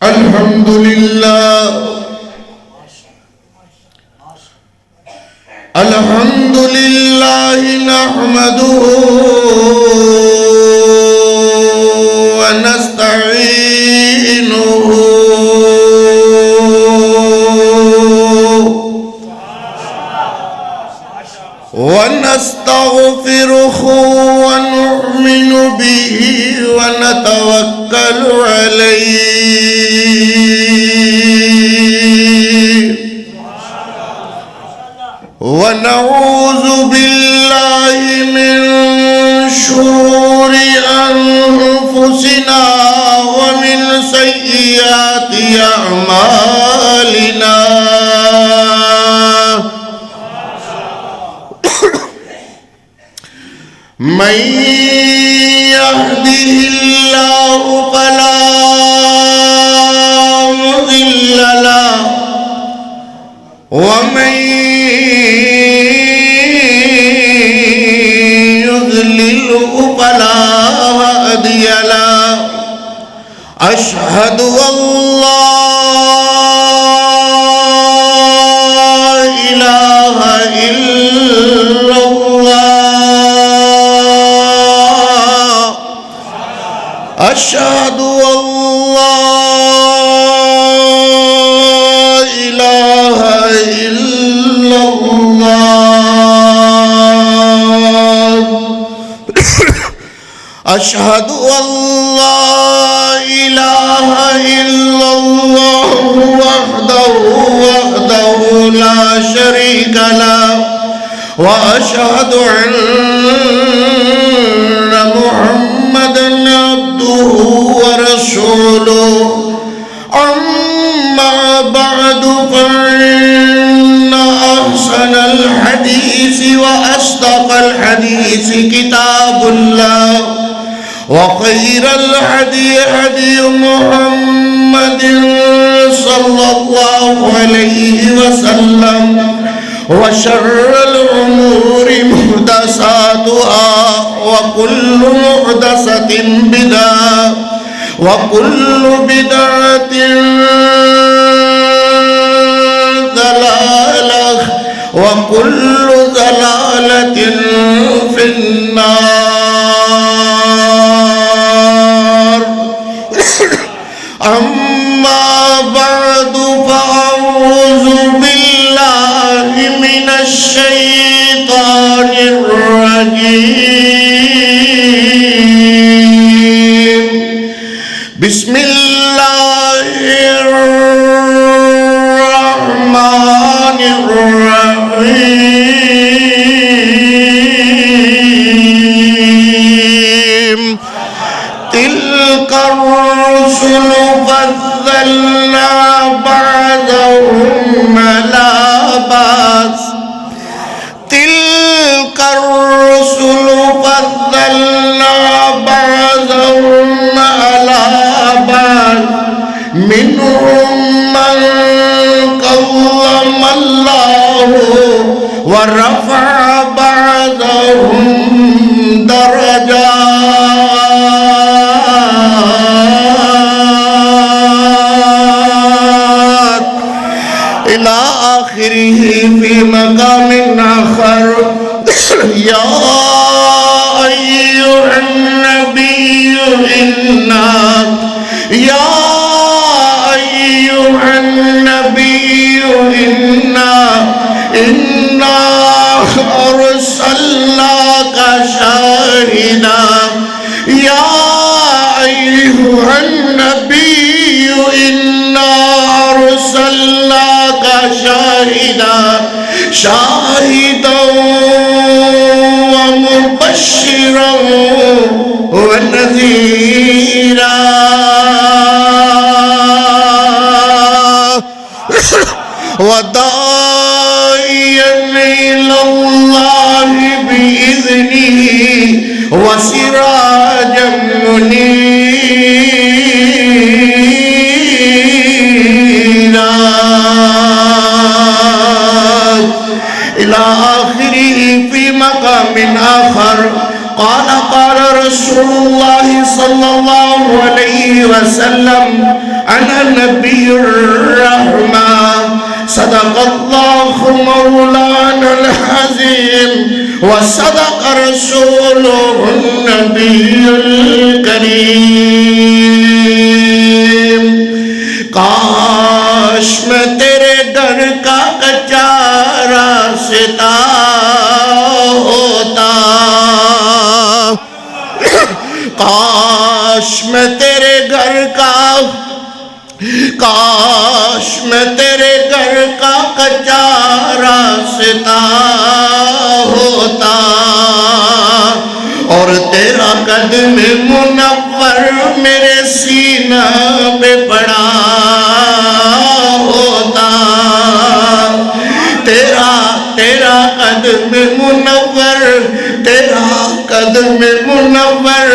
الحمد لله الحمد لله نحمده ونستعينه ونستغفره ونؤمن به ونتوكل عليه ونعوذ بالله من شرور أنفسنا ومن سيئات أعمالنا من يهده الله فلا مضل له ومن يضلله فلا هادي له أشهد أن لا إله إلا الله أشهد أن لا إله إلا الله أشهد أن لا إله إلا الله وحده لا شريك له وأشهد أن محمدًا عبده ورسوله أما بعد فإن أحسن الحديث وأصدق الحديث كتاب الله وخير الهدي هدي محمد صلى الله عليه وسلم وشر الأمور محدثاتها وكل محدثة بدعة وكل بدعة ضلالة وكل ضلالة في النار أما بعد فأعوذ بالله من الشيطان الرجيم بسم الله الرحمن الرحيم تلك الرسل فضلنا بعضهم على بعض تلك الرسل فضلنا بعضهم على بعض منهم من كلم الله ورفع بعضهم درجات إلى آخره في مقام آخر يا أيها النبي إنا أرسلناك شاهدا يا أيها النبي إنا أرسلناك شاهدا ومبشرا ونذيرا وداعيا إلى الله بإذنه وسراجا منيرا إلى آخره في مقام آخر قال رسول الله صلى الله عليه وسلم أنا نبي الرحمة صدق الله مولانا العظيم وصدق رسوله النبي الكريم کاش میں تیرے گھر کا کچا راستہ ہوتا کاش میں تیرے گھر کا کاش میں تیرے گھر کا کچا راستہ ہوتا اور تیرا قدم منور میرے سینہ پہ پڑا ہوتا تیرا قدم منور تیرا قدم منور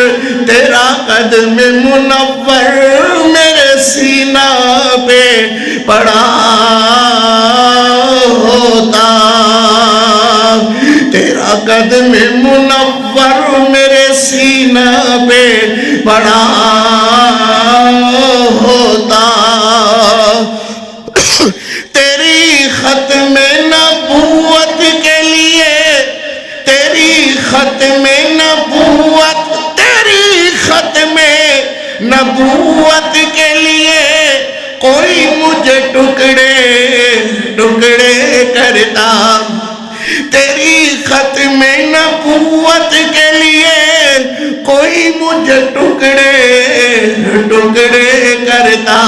تیرا قدم منور میرے سینہ پہ پڑا ہوتا تیرا قدم منور میرے سینہ پہ پڑا ہوتا تیری ختم نبوت کے لیے تیری ختم نبوت تیری ختم نبوت کے لیے کوئی مجھے ٹکڑے ٹکڑے کرتا تیری ختم نبوت کے لیے کوئی مجھے ٹکڑے ٹکڑے کرتا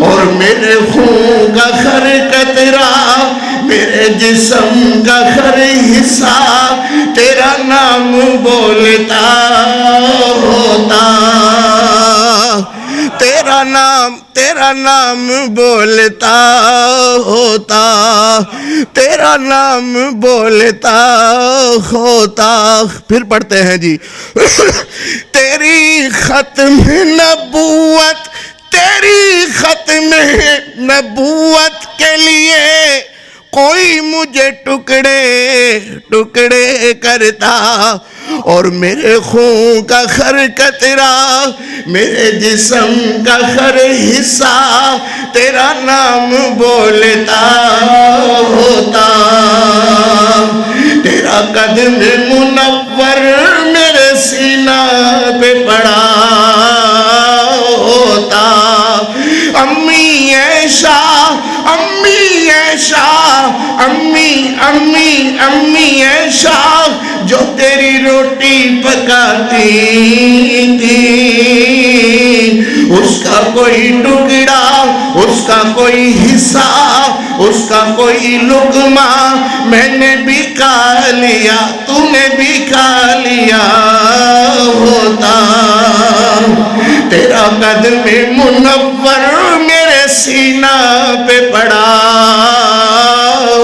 اور میرے خون کا ہر قطرہ میرے جسم کا ہر حصہ تیرا نام بولتا ہوتا تیرا نام بولتا ہوتا تیرا نام بولتا ہوتا پھر پڑھتے ہیں جی تیری ختم نبوت تیری ختم نبوت کے لیے کوئی مجھے ٹکڑے ٹکڑے کرتا اور میرے خون کا ہر قطرہ میرے جسم کا ہر حصہ تیرا نام بولتا ہوتا تیرا قدم منور میرے سینہ پہ پڑا ہوتا امی عائشہ امی عائشہ امی امی امی عائشہ جو تیری روٹی پکاتی تھی اس کا کوئی ٹکڑا اس کا کوئی حصہ اس کا کوئی لقمہ میں نے بھی کھا لیا تو نے بھی کھا لیا ہوتا تیرا قدم منور میرے سینہ پہ پڑا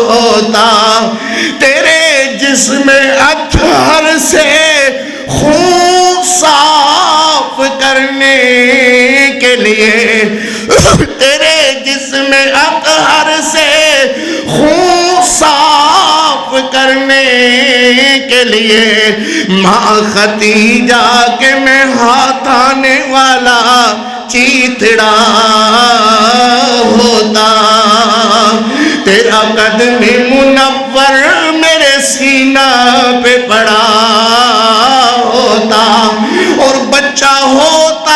ہوتا تیرے جسم اطہر سے خون صاف کرنے کے لیے تیرے جسم اطہر سے خون صاف کرنے کے لیے ماں خدیجہ کے میں ہاتھ آنے والا چیتڑا ہوتا تیرا قدم منور میرے سینہ پہ پڑا ہوتا اور بچہ ہوتا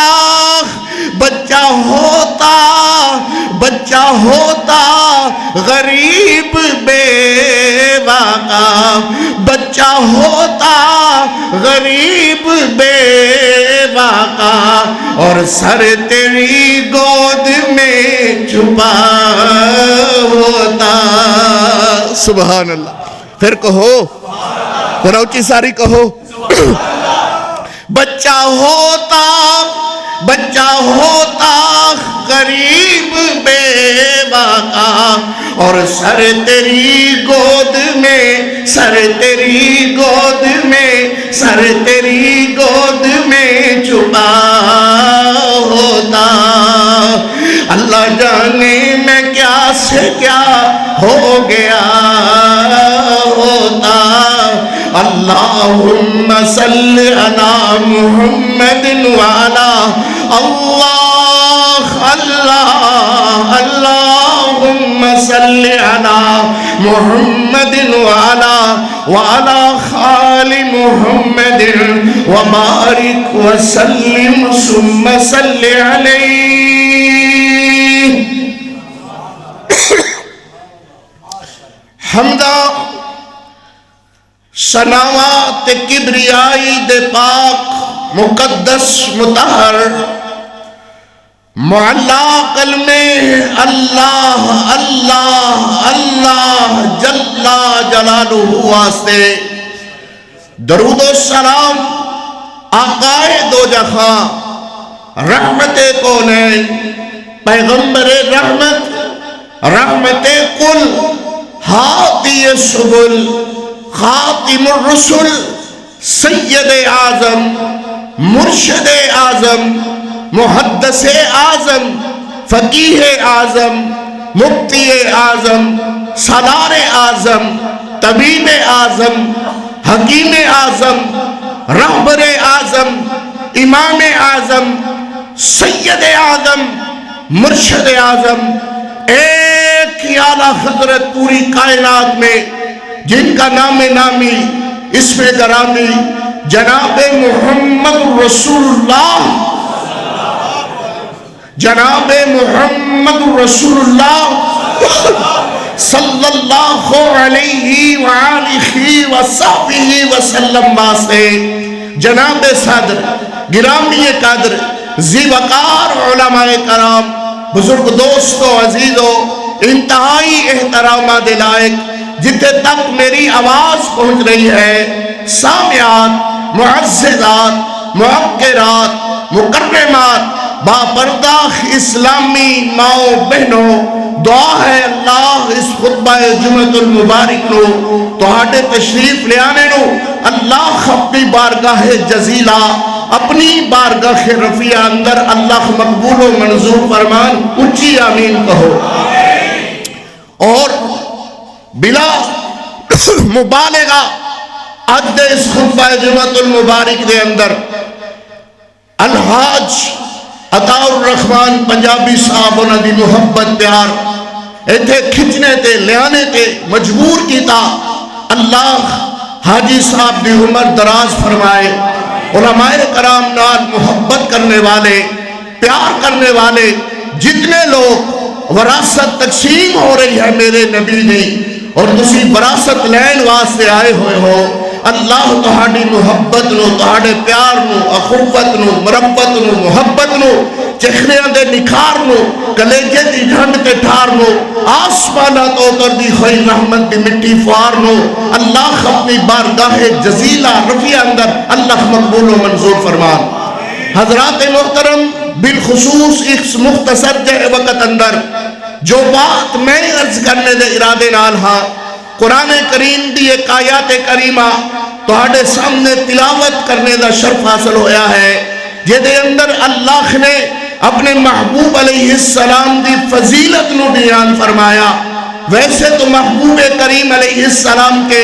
غریب بیوہ کا بچہ ہوتا غریب بیوہ کا اور سر تیری گود میں چھپا ہوتا سبحان اللہ پھر کہو ذرا اونچی ساری کہو بچہ ہوتا غریب بیوہ کا اور سر تیری گود میں چھپا ہوتا اللہ جانے میں کیا سے کیا ہو گیا ہوتا اللہم صلی علی محمد وعلا اللہ اللہم صلی علی محمد وعلی آل محمد وبارک وسلم ثم صلی علیہ حمدہ سناوات کبریائی دے پاک مقدس مطہر معلا کلمہ اللہ اللہ اللہ جل جلالہ واسطے درود و سلام آقائے دو جہاں رحمت کونین پیغمبر رحمت رحمت کل ہادی سبل خاتم الرسل سید اعظم مرشد اعظم محدث اعظم فقیہ اعظم مفتی اعظم سالار اعظم طبیب اعظم حکیم اعظم رہبر اعظم امام اعظم سید اعظم مرشد اعظم ایک ہی اعلیٰ حضرت پوری کائنات میں جن کا نام نامی اسم گرامی جناب محمد رسول اللہ جناب محمد رسول اللہ صلی اللہ علیہ وآلہ وصحبہ وسلم واسطے جناب صدر گرامی قدر ذی وقار علماء کرام بزرگ دوستو عزیزو انتہائی احترامات لائق جتنے تک میری آواز پہنچ رہی ہے سامعات معززات معقرات مکرمات باپردہ اسلامی ماؤں بہنوں دعا ہے اللہ اس خطبہ جمعۃ المبارک نو تہاڈے تشریف لے آنے نو اللہ اپنی بارگاہ جزیلہ اپنی بارگاہ رفیع اندر اللہ مقبول و منظور فرمان اچھی آمین کہو اور بلا مبالغہ عد اس خطبہ جمعۃ المبارک دے اندر الحاج عطا الرحمان پنجابی صاحب انہاں دی محبت پیار ایتھے کھچنے تے لیانے تے مجبور کیتا اللہ حاجی صاحب دی عمر دراز فرمائے علماء کرام نال محبت کرنے والے پیار کرنے والے جتنے لوگ وراثت تقسیم ہو رہی ہے میرے نبی نے اور تسی وراثت لین واسطے آئے ہوئے ہو اللہ تہاڈی محبت نو تہاڈے پیار نو اخوت نو مربت نو محبت نو چہریاں دے نکھار نو کلیجے دی ڈھنڈ تے ٹھار نو آسمانات اتر دی ہوئی رحمت دی مٹی فوار نو اللہ اپنی بارگاہ جزیلہ رفیع اندر اللہ مقبول و منظور فرمان حضرات محترم بالخصوص اس مختصر جے وقت اندر جو بات میں عرض کرنے دے ارادے نال ہاں قرآن کریم دی ایک آیات کریمہ تہاڈے سامنے تلاوت کرنے دا شرف حاصل ہویا ہے جے دے اندر اللہ نے اپنے محبوب علیہ السلام دی فضیلت نو بیان فرمایا ویسے تو محبوب کریم علیہ السلام کے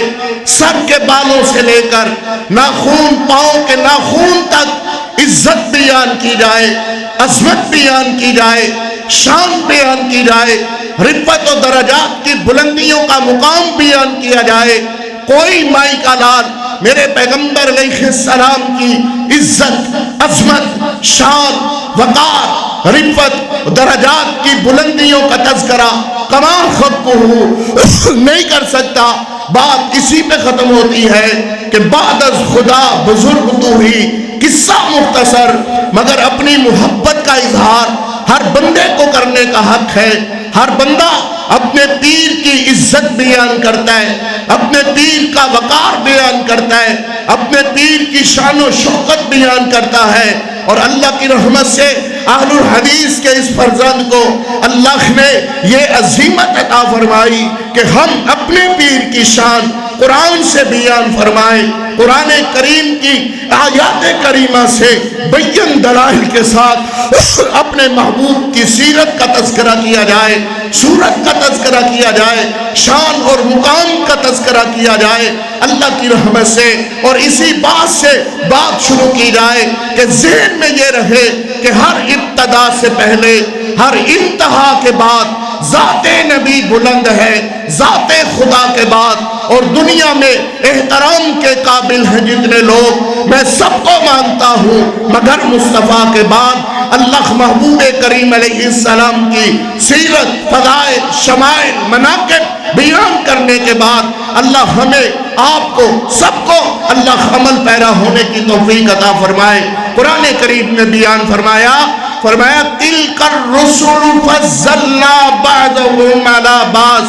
سر کے بالوں سے لے کر ناخون پاؤں کے ناخون تک عزت بیان کی جائے عظمت بیان کی جائے شان بیان کی جائے رفعت و درجات کی بلندیوں کا مقام بیان کیا جائے کوئی مائی کا لال میرے پیغمبر علیہ السلام کی عزت عظمت شان وقار رفعت درجات کی بلندیوں کا تذکرہ کما خط نہیں کر سکتا بات اسی پہ ختم ہوتی ہے کہ بعد از خدا بزرگ تو ہی قصہ مختصر مگر اپنی محبت کا اظہار ہر بندے کو کرنے کا حق ہے ہر بندہ اپنے پیر کی عزت بیان کرتا ہے اپنے پیر کا وقار بیان کرتا ہے اپنے پیر کی شان و شوکت بیان کرتا ہے اور اللہ کی رحمت سے اہل الحدیث کے اس فرزند کو اللہ نے یہ عظیمت عطا فرمائی کہ ہم اپنے پیر کی شان قرآن سے بیان فرمائیں قرآن کریم کی آیات کریمہ سے بین دلائل کے ساتھ اپنے محبوب کی سیرت کا تذکرہ کیا جائے صورت کا تذکرہ کیا جائے شان اور مقام کا تذکرہ کیا جائے اللہ کی رحمت سے اور اسی بات سے بات شروع کی جائے کہ ذہن میں یہ رہے کہ ہر ابتدا سے پہلے، ہر انتہا کے بعد ذات نبی بلند ہے، ذات خدا کے بعد، اور دنیا میں احترام کے قابل ہیں جتنے لوگ، میں سب کو مانتا ہوں، مگر مصطفیٰ کے بعد اللہ محبوب کریم علیہ السلام کی سیرت، فضائل، شمائل، مناقب بیان کرنے کے بعد اللہ ہمیں، آپ کو، سب کو اللہ عمل پیرا ہونے کی توفیق عطا فرمائے۔ قرآن کریم نے بیان فرمایا تِلْكَ الرُّسُلُ فَضَّلْنَا بَعْضَهُمْ عَلَىٰ بَعْضٍ،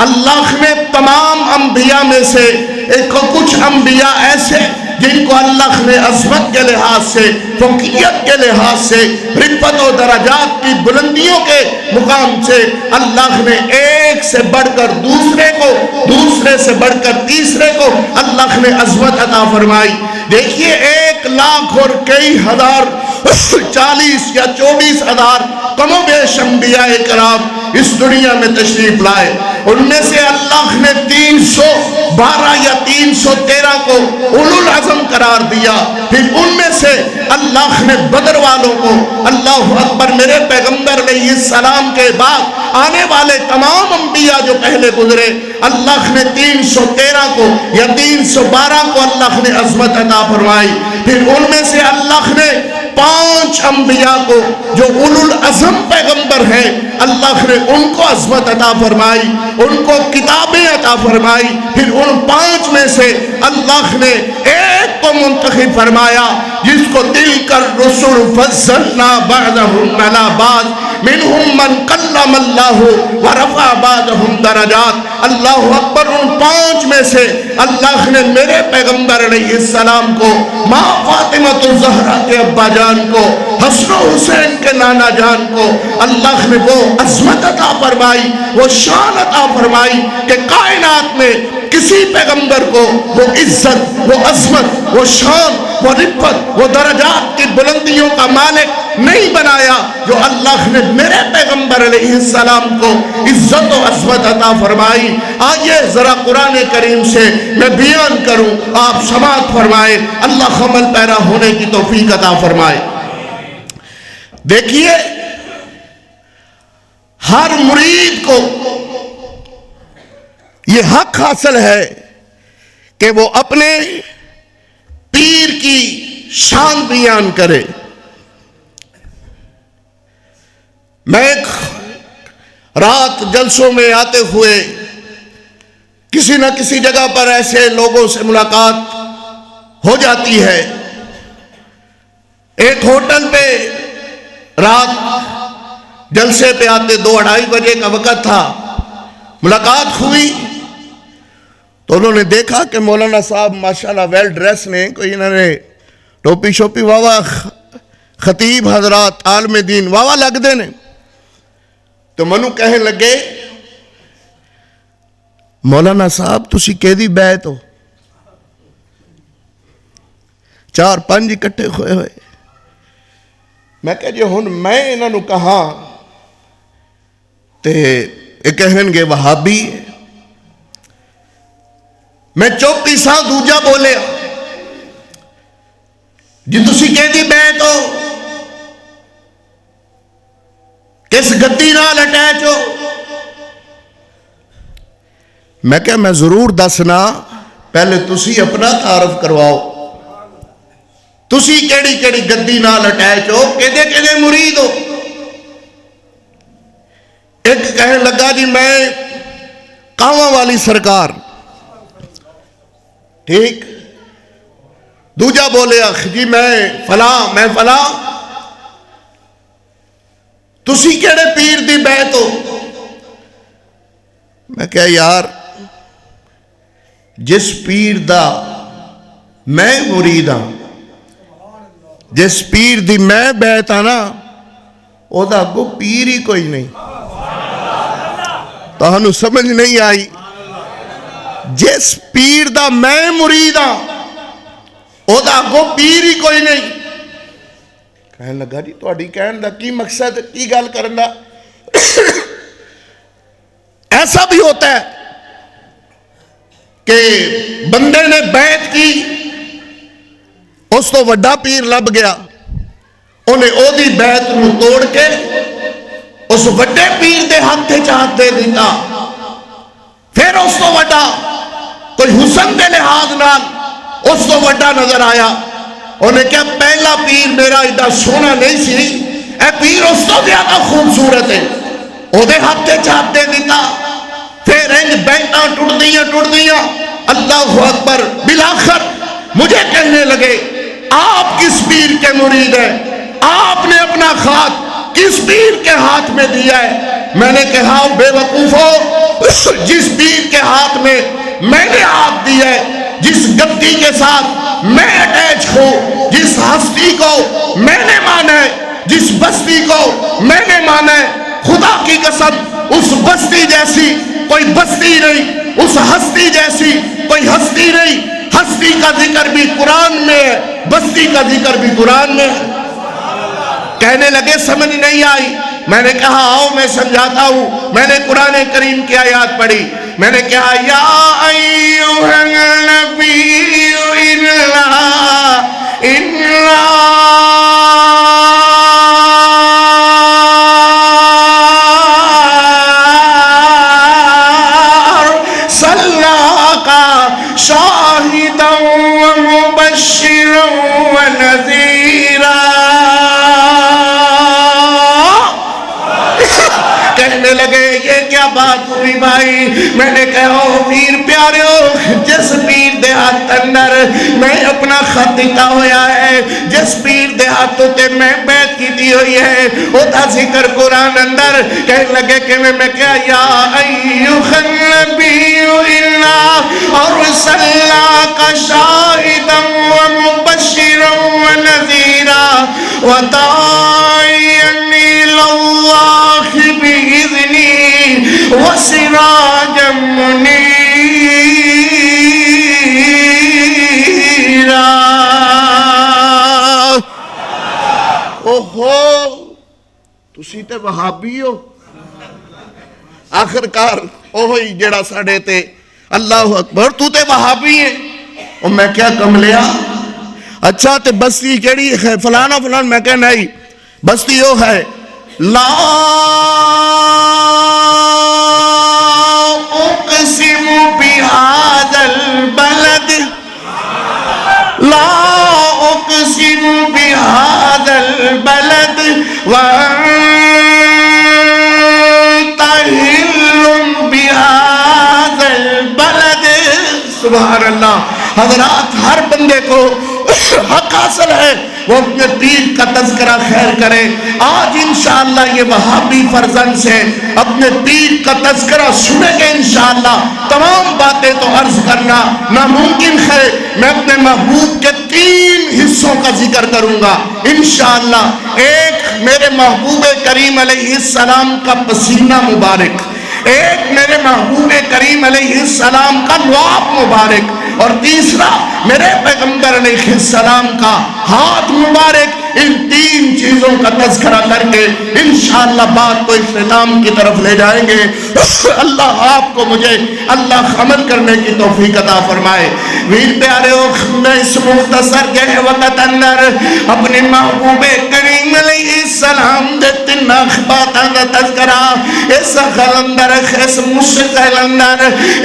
اللہ نے تمام انبیاء میں سے کچھ انبیاء ایسے جن کو اللہ نے عظمت کے لحاظ سے، فوقیت کے لحاظ سے، رتبت و درجات کی بلندیوں کے مقام سے اللہ نے ایک سے بڑھ کر دوسرے کو، دوسرے سے بڑھ کر تیسرے کو اللہ نے عظمت عطا فرمائی۔ دیکھیے 1,00,000 اور کئی ہزار، 40 یا 24 ہزار کم و بیش انبیاء کرام اس دنیا میں تشریف لائے، ان میں سے اللہ نے 312 یا 313 کو اولو العزم قرار دیا۔ پھر ان میں سے اللہ نے بدر والوں کو، اللہ اکبر، میرے پیغمبر علیہ السلام کے بعد آنے والے تمام انبیاء جو پہلے گزرے، اللہ نے 313 کو یا 312 کو اللہ نے عظمت عطا فرمائی۔ پھر ان میں سے اللہ نے 5 انبیاء کو جو اولو العزم پیغمبر ہیں، اللہ نے ان کو عظمت عطا فرمائی، ان کو کتابیں عطا فرمائی۔ پھر ان 5 میں سے اللہ نے ایک کو منتخب فرمایا جس کو تِلْكَ الرُّسُلُ فَضَّلْنَا بَعْضَهُمْ عَلَىٰ بَعْضٍ مِنْهُمْ مَنْ كَلَّمَ اللَّهُ وَرَفَعَ بَعْضَهُمْ دَرَجَاتٍ۔ اللہ اکبر، ان 5 میں سے اللہ نے میرے پیغمبر علیہ السلام کو، ماں فاطمۃ الزہرا کے ابا جان کو، حسن و حسین کے نانا جان کو اللہ نے وہ عظمت عطا فرمائی، وہ شان عطا فرمائی کہ کائنات میں کسی پیغمبر کو وہ عزت، وہ عظمت، وہ شان، وہ رفعت، وہ درجات کی بلندیوں کا مالک نہیں بنایا جو اللہ نے میرے پیغمبر علیہ السلام کو عزت و عظمت عطا فرمائی۔ آئیے ذرا قرآن کریم سے میں بیان کروں، آپ سماعت فرمائیں، اللہ عمل پیرا ہونے کی توفیق عطا فرمائے۔ دیکھیے، ہر مرید کو یہ حق حاصل ہے کہ وہ اپنے پیر کی شان بیان کرے۔ میں رات جلسوں میں آتے ہوئے کسی نہ کسی جگہ پر ایسے لوگوں سے ملاقات ہو جاتی ہے۔ ایک ہوٹل پہ رات جلسے پہ آتے 2-2:30 بجے کا وقت تھا، ملاقات ہوئی تو انہوں نے دیکھا کہ مولانا صاحب ماشاءاللہ ویل ڈریس نے، کوئی انہوں نے ٹوپی شوپی واہ خطیب حضرات عالم دین واہ لگ دے نے، تو منو کہنے لگے مولانا صاحب تسی کیدی بیعت ہو؟ 4-5 اکٹھے ہوئے ہوئے۔ میں کہا جی ہن میں انہوں نے کہا تے یہ کہیں گے وہابی ہے، میں چوپی سا دوجا بولے جی تسی کیدی بیعت ہو، کس گدی نال اٹیچ ہو؟ میں کہا میں ضرور دسنا، پہلے تسی اپنا تعارف کرواؤ، تسی کیڑی کیڑی گدی نال اٹیچ ہو، کیدے کیدے مرید ہو؟ ایک کہنے لگا جی میں کاواں والی سرکار، ٹھیک۔ دوجا بولے جی میں فلاں، تسی کیڑے پیر دی بیعت ہو؟ میں کہا یار جس پیر دا میں مرید ہاں، جس پیر دی میں بیعت ہاں نا، او دا کو پیر ہی کوئی نہیں۔ تو ہنو سمجھ نہیں آئی، جس پیر دا میں مرید ہاں او دا کو پیر ہی کوئی نہیں۔ کہنے لگا جی تہاڈی کہن دا کی مقصد، کی گل کرن دا؟ ایسا بھی ہوتا ہے کہ بندے نے بیعت کی، اس تو وڈا پیر لب گیا، انہیں او دی بیعت نو توڑ کے اس وڈے پیر دے ہاتھ ہاتھ دے دیتا. پھر اس تو وڈا کوئی حسن دے لحاظ نال اس تو وڈا نظر آیا. انہیں کہا پہلا پیر میرا ایڈا سونا نہیں سی, اے پیر اس تو زیادہ خوبصورت ہے. او دے ہاتھ دے دیتا. پھر انج بیعتاں ٹوٹ دیاں. اللہ اکبر. بالآخر مجھے کہنے لگے آپ کس پیر کے مرید ہیں, آپ نے اپنا خط کس پیر کے ہاتھ میں دیا ہے؟ میں نے کہا بے وقوفو, جس پیر کے ہاتھ میں میں نے ہاتھ دیا ہے, جس گدی کے ساتھ میں اٹیچ ہوں, جس ہستی کو میں نے مانا ہے, جس بستی کو میں نے مانا ہے, خدا کی قسم اس بستی جیسی کوئی بستی نہیں, اس ہستی جیسی کوئی ہستی نہیں. ہستی کا ذکر بھی قرآن میں ہے, بستی کا ذکر بھی قرآن میں ہے. کہنے لگے سمجھ نہیں آئی. میں نے کہا آؤ میں سمجھاتا ہوں. میں نے قرآن کریم کی آیات پڑھی. میں نے کہا یا ایھا النبی انا ارسلناک شاہدا ومبشرا ونذیرا. کہنے لگے یہ کیا بات ہوئی بھائی؟ میں نے کہا پیر پیاریو, جس پیر دے ہاتھ اندر میں اپنا خط دتا ہویا ہے, جس پیر دے ہاتھوں تے میں بیعت کی دی ہوئی ہے, وہ دا ذکر قرآن اندر. کہنے لگے کہ میں کہا یا ایھا النبی انا ارسلناک شاہدا ومبشرا ونذیرا وداعیا الی اللہ بإذنہ وسراجا منیرا. اوہو, تسی تے وہابی ہو آخرکار. اوہی جڑا ساڑے تے اللہ اکبر تو تے وہابی ہے. اور میں کیا کملیا, اچھا تے بستی کیڑی ہے فلانا فلان. میں کہا نہیں, بستی وہ ہے لا اقسم بہذا البلد, لا اقسم بہذا البلد وانت حل بہذا البلد. سبحان اللہ. حضرات, ہر بندے کو حق حاصل ہے وہ اپنے پیر کا تذکرہ خیر کرے. آج انشاءاللہ یہ وہابی فرزند سے اپنے پیر کا تذکرہ سنیں گے انشاءاللہ. تمام باتیں تو عرض کرنا ناممکن ہے. میں اپنے محبوب کے 3 حصوں کا ذکر کروں گا انشاءاللہ. ایک میرے محبوب کریم علیہ السلام کا پسینہ مبارک, ایک میرے محبوب کریم علیہ السلام کا لعاب مبارک, اور تیسرا میرے پیغمبر علیہ السلام کا ہاتھ مبارک. ان 3 چیزوں کا تذکرہ کر کے انشاءاللہ بات کو اختتام کی طرف لے جائیں گے. اللہ آپ کو مجھے اللہ عمل کرنے کی توفیق عطا فرمائے. ویر پیارے میں اس مختصر کے وقت اندر اپنے محبوب کریم علیہ السلام دے 3 باتاں کا تذکرہ اس خلندر اس مشکل اندر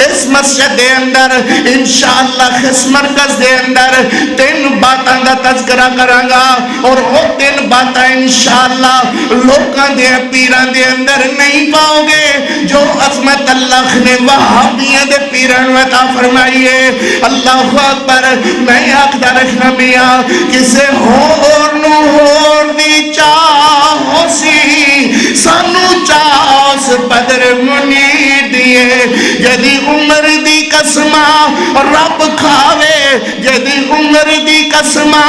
اس مسجد دے اندر انشاءاللہ اس مرکز دے اندر 3 باتاں کا تذکرہ کروں گا. اور وہ 3 باتاں انشاءاللہ لوکاں دے پیران دے اندر نہیں پاؤ گے جو عظمت اللہ نے وہابیاں دے پیران عطا فرمائی ہے. اللہ اکبر. میں آخدا رکھنا میاں کسے ہور نو ہور دی چاہو سی سانو چاہس بدر منی دیے جدی عمر دی قسمہ رب کھاوے, جدی عمر دی قسمہ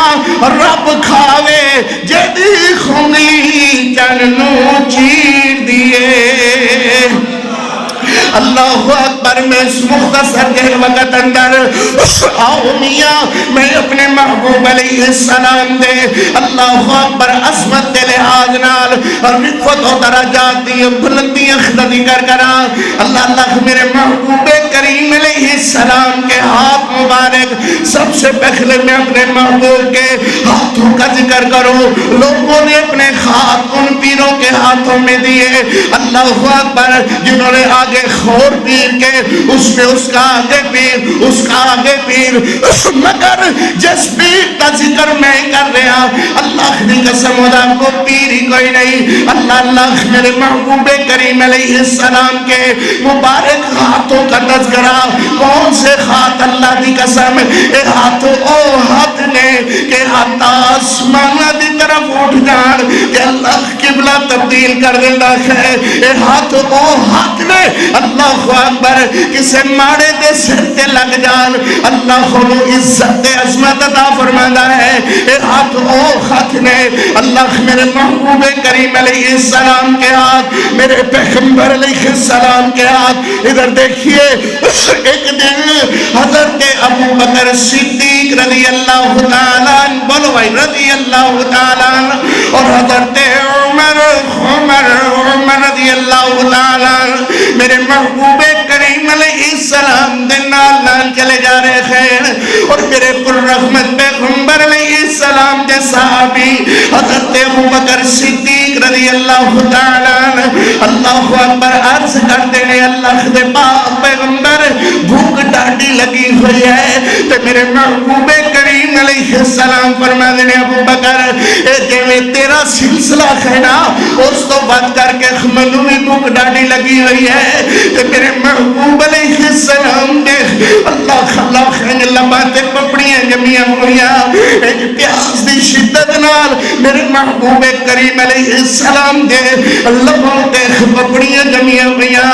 رب کھاوے, جدی خملی جننو چیر دیے. اللہ اکبر. اکبر میں اس مختصر کے وقت اندر آؤ میاں میں اپنے محبوب علیہ السلام دے اللہ اکبر عظمت دے لحاظ نال اور رفت و درجات دی بلندی اخذی کر کرا اللہ میرے محبوب کریم علیہ السلام کے ہاتھ مبارک سب سے پہلے میں اپنے محبوب کے ہاتھوں کا ذکر کروں لوگوں نے اپنے ہاتھ ان پیروں کے ہاتھوں میں دیے اللہ اکبر جنہوں نے آگے خور پیر کے اس میں اس کا آگے پیر اس کا آگے پیر مگر جس پیر کا ذکر میں کر رہا اللہ کی قسم خدا کو پیر ہی کوئی نہیں اللہ میرے محبوب کریم علیہ السلام کے مبارک ہاتھوں کا تذکرہ کون سے ہاتھ اللہ کی قسم اے ہاتھ او ہاتھ نے کہ ہاتھ آسمان دی طرف اٹھ جان کہ اللہ قبلہ تبدیل کر دینا ہے اے ہاتھ او ہاتھ نے اللہ اکبر کسے ماڑے دے سر تے لگ جان اللہ خلو عزت عظمت عطا فرمانا ہے اے ہاتھ او ہاتھ نے اللہ میرے محبوب کریم علیہ السلام کے ہاتھ میرے پیغمبر علیہ السلام کے ہاتھ ادھر دیکھیے ایک دن حضرت ابو بکر صدیق رضی اللہ تعالیٰ بولو بھائی رضی اللہ تعالیٰ اور حضرت عمر رضی اللہ تعالیٰ میرے محبوب کریم علیہ السلام دے نال نال چلے جا رہے ہیں اور میرے پر رحمت پیغمبر علیہ السلام دے صحابی حضرت ابو بکر صدیق رضی اللہ تعالیٰ اللہ اکبر عرض کرتے ہیں اللہ دے پاک پیغمبر بھوک ڈاڑی لگی ہوئی ہے تو میرے محبوب کریم علیہ السلام فرما دینے ابو بکر اے جوے تیرا سلسلہ ہے نا اس تو بات کر کے منو بھی بھوک ڈاڑی لگی ہوئی ہے تو میرے محبوب علیہ السلام دے اللہ خیل لباتے پپڑیاں جمعیاں ہویاں ایک پیاس دی شدت نال میرے محبوب کریم علیہ السلام دے لبوں تے پپڑیاں جمعیاں ہویاں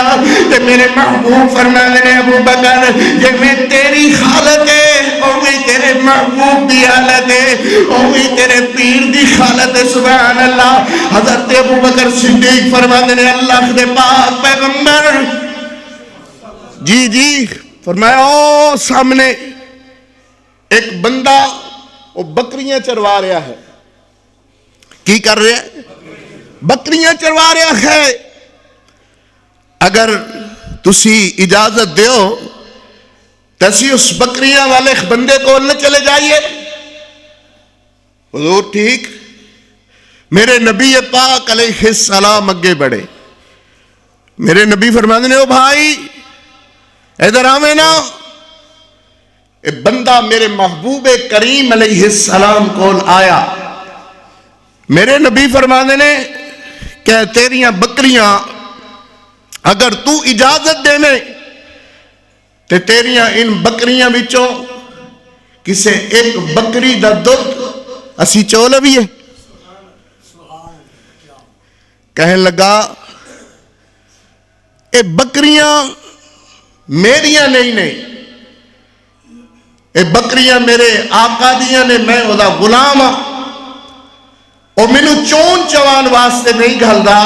تو میرے محبوب فرما دینے ابو بکر جب میں تیری حالت ہے اوہی تیرے محبوب دی حالت ہے اوہی تیرے پیر دی حالت ہے سبحان اللہ حضرت ابو بکر صدیق فرما دینے اللہ دے پاک پیغمبر جی فرمایا او سامنے ایک بندہ وہ بکریاں چروا رہا ہے کی کر رہا ہے بکریاں چروا رہا ہے اگر تسی اجازت دیو تسی اس بکریاں والے بندے کو نہ چلے جائیے حضور ٹھیک میرے نبی پاک علیہ السلام اگے بڑھے میرے نبی فرماتے ہیں او بھائی ادھر آویں نا اے بندہ میرے محبوب کریم علیہ السلام کو آیا میرے نبی فرماتے ہیں کہ تیریاں بکریاں اگر تو اجازت دے میں تے تیریاں ان بکریاں بچوں کسے ایک بکری دا دودھ اسی چولہ بھی ہے کہنے لگا اے بکریاں میریاں نہیں اے بکریاں میرے آقا دیاں نے میں وہ دا غلام ہاں او منو چون چوان واسطے نہیں گھلدا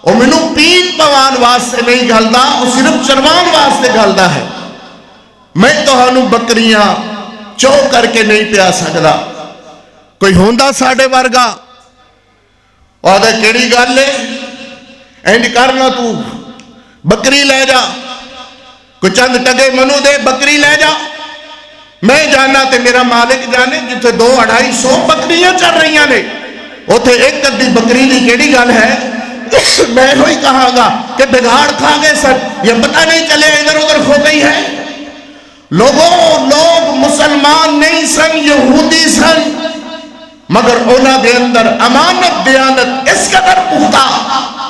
او منو پین پوان واسطے نہیں گھلدا او صرف چروان واسطے گھلدا ہے میں تو ہنو بکریاں چو کر کے نہیں پیا سکدا کوئی ہوندہ ساڑھے ورگا اور دے کیڑی گال لے اینڈ کرنا تو بکری لے جا کوئی چند ٹگے منو دے بکری لے جا میں جانا تے میرا مالک جانے جتے 200-250 بکریاں چل رہی ہیں وہ تھے ایک قدی بکری دی کیڑی گال ہے میں ہوئی کہاں گا کہ بگاڑ کھا گئے سر یہ پتہ نہیں چلے ادھر ادھر کھو گئی ہے لوگ مسلمان نہیں سن یہودی سن مگر اونا دے اندر امانت دیانت اس قدر پختہ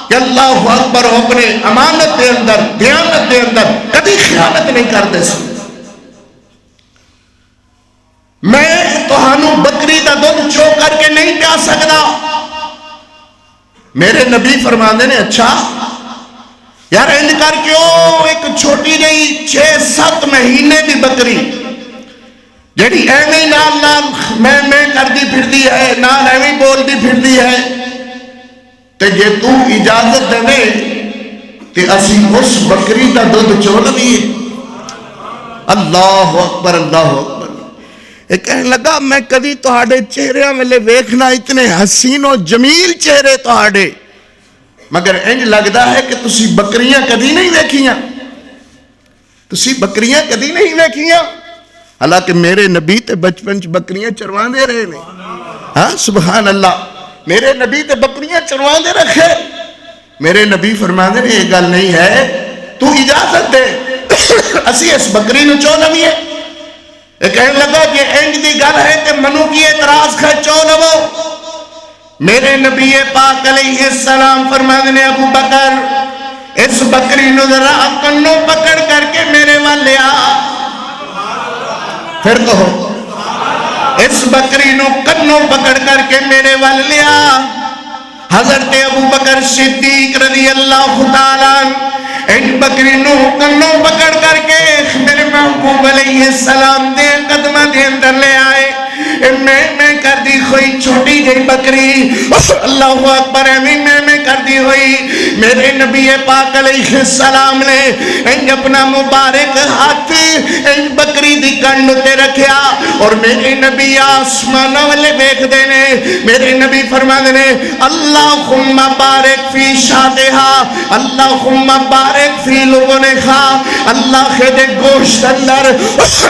کہ اللہ اکبر اپنے امانت دے اندر دیانت دے اندر کبھی خیانت نہیں کر دے سن میں توہانو بکری دا دودھ چو کر کے نہیں پیا سکتا میرے نبی فرماندے نے اچھا یار اند کر کے ایک چھوٹی جئی 6-7 مہینے دی بکری جیڑی ایویں نال میں کر دی پھر دی ہے نال ایویں بول دی پھر دی ہے تے یہ تو اجازت دے تے اسی اس بکری دا دودھ چو لویے. اللہ اکبر اللہ اکبر. ایک کہنے لگا میں کدی تہاڈے چہرے ویلے ویکھنا اتنے حسین و جمیل چہرے تہاڈے، مگر انج لگدا ہے کہ تسی بکریاں کدی نہیں ویکھیاں. تسی بکریاں کدی نہیں ویکھیاں. حالانکہ میرے نبی تے بچپن چ بکریاں چرواں دے رہے نے. ہاں سبحان اللہ. میرے نبی تے بکریاں چرواں دے رکھے. میرے نبی فرماندے نے یہ گل نہیں ہے، تو اجازت دے اسی اس بکری نو چو لویے. یہ کہنے لگا کہ انج دی گل ہے تے منو کی اعتراض ہے چو لو. میرے نبی پاک علیہ السلام فرماندے نے ابو بکر اس بکری نو ذرا کنوں پکڑ کر کے میرے وال لیا. پھر کہو اس بکری نو کنوں پکڑ کر کے میرے وال لیا. حضرت ابو بکر صدیق رضی اللہ تعالیٰ ان بکری نو کنوں پکڑ کر کے میرے محبوب علیہ السلام دے قدمہ دے اندر لے آئے. میں کر دی ہوئی چھوٹی جی بکری، اللہ اکبر، میں کر دی ہوئی. میرے نبی پاک علیہ السلام نے انج اپنا مبارک ہاتھ انج بکری دی کنڈ تے رکھیا اور میرے نبی آسمان والے دیکھ دینے. میرے نبی فرما دینے اللہم بارک فی شاتہا، اللہم بارک فی لبنہا. اللہ خدے گوشت اندر،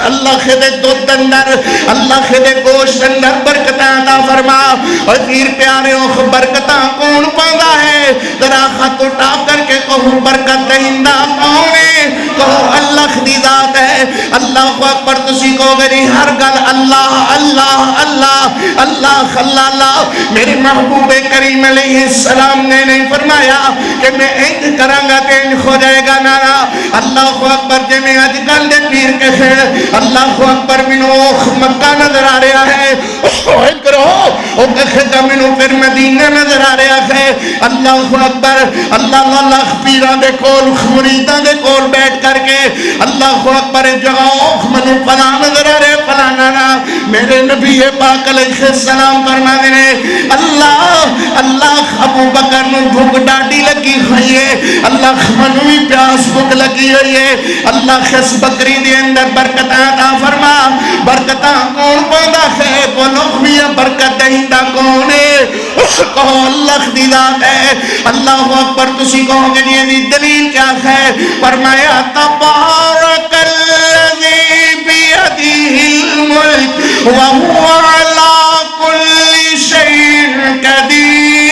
اللہ خدے دودھ اندر، اللہ خدے گوشت اندر برکتاں عطا فرما. اور پیر پیاریوں برکتاں کون پاندا ہے؟ ذرا خط اٹھا کر کے کہو برکت دہندہ کون ہے؟ کہو اللہ دی ذات ہے. اللہ اکبر. تسی کہو گے ہر گل اللہ اللہ اللہ اللہ اللہ. میرے محبوب کریم علیہ السلام نے نہیں فرمایا کہ میں انج کراں گا تے انج ہو جائے گا. نارا اللہ اکبر. جے میں اج کل دے پیر کہے اللہ اکبر مینوں مکہ نظر آ رہا ہے، انج کرو او کہے گا مینوں پھر مدینہ نظر آ رہا ہے. اللہ اکبر. اللہ لاکھ پیراں دے کول مریداں دے کول بیٹھ کر کے اللہ اکبر جگہ منوں فلاں نظر آ رہا ہے فلانا نا. میرے نبی پاک علیہ السلام فرماتے ہیں اللہ اللہ ابو بکر نو بھوک ڈاڈی لگی ہوئی ہے، اللہ منوں بھی پیاس بھوک لگی ہوئی ہے. اللہ خس بکری دے اندر برکتاں عطا فرما. برکتاں کون پاندا ہے؟ بولو میاں برکت دہندہ کون ہے؟ کہو اللہ دی ذات ہے. اللہ اکبر. تسی کہو گے یہ دلیل کیا ہے؟ فرمایا تبارک الذی بیدہ الملک وہو علی کل شیء قدیر.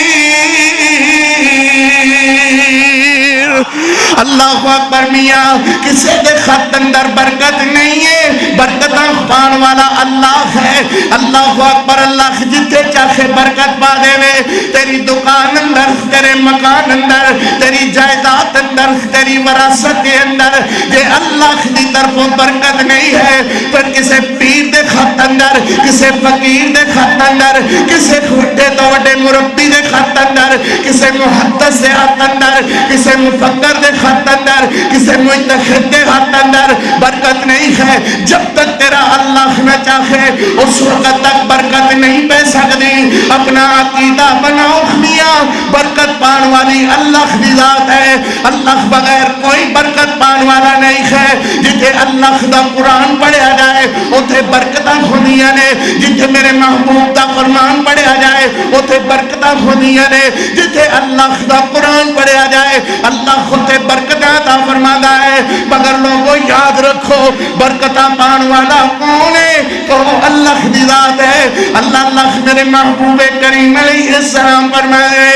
اللہ اکبر. میاں کسی دے خط اندر برکت نہیں ہے، برکتاں پان والا اللہ ہے. اللہ اکبر. اللہ جتھے چاہے برکت پا دے وے. تیری دکان اندر، تیرے مکان اندر، تیری جائیداد اندر، تیری وراثت کے اندر جے اللہ دی طرفوں برکت نہیں ہے پھر کسے پیر دے خط اندر، کسے فقیر دے خط اندر، کسے چھوٹے تو بڑے مربی دے خط اندر، کسے محدث دے خط اندر، کسے مفکر دے خط اندر، کسے مجتہد دے خط اندر برکت نہیں ہے. جب تک تیرا اللہ نہ چاہے اس وقت تک برکت نہیں پہ سکتی. اپنا عقیدہ بناؤ میاں برکت پان والی اللہ دی ذات ہے. اللہ بغیر کوئی برکت پان والا نہیں ہے. جتھے اللہ دا قرآن پڑھیا جائے اتھے برکتاں ہوندیاں نے. جتھے میرے محبوب دا فرمان پڑھیا جائے اتھے برکتاں ہوندیاں نے. جتھے اللہ دا قرآن پڑھیا جائے اللہ خود برکتاں عطا فرماتا ہے. مگر لوگوں یاد رکھو برکتاں پان والا کون ہے؟ کہو اللہ دی ذات ہے. اللہ میرے محبوب کریم علیہ السلام فرمائے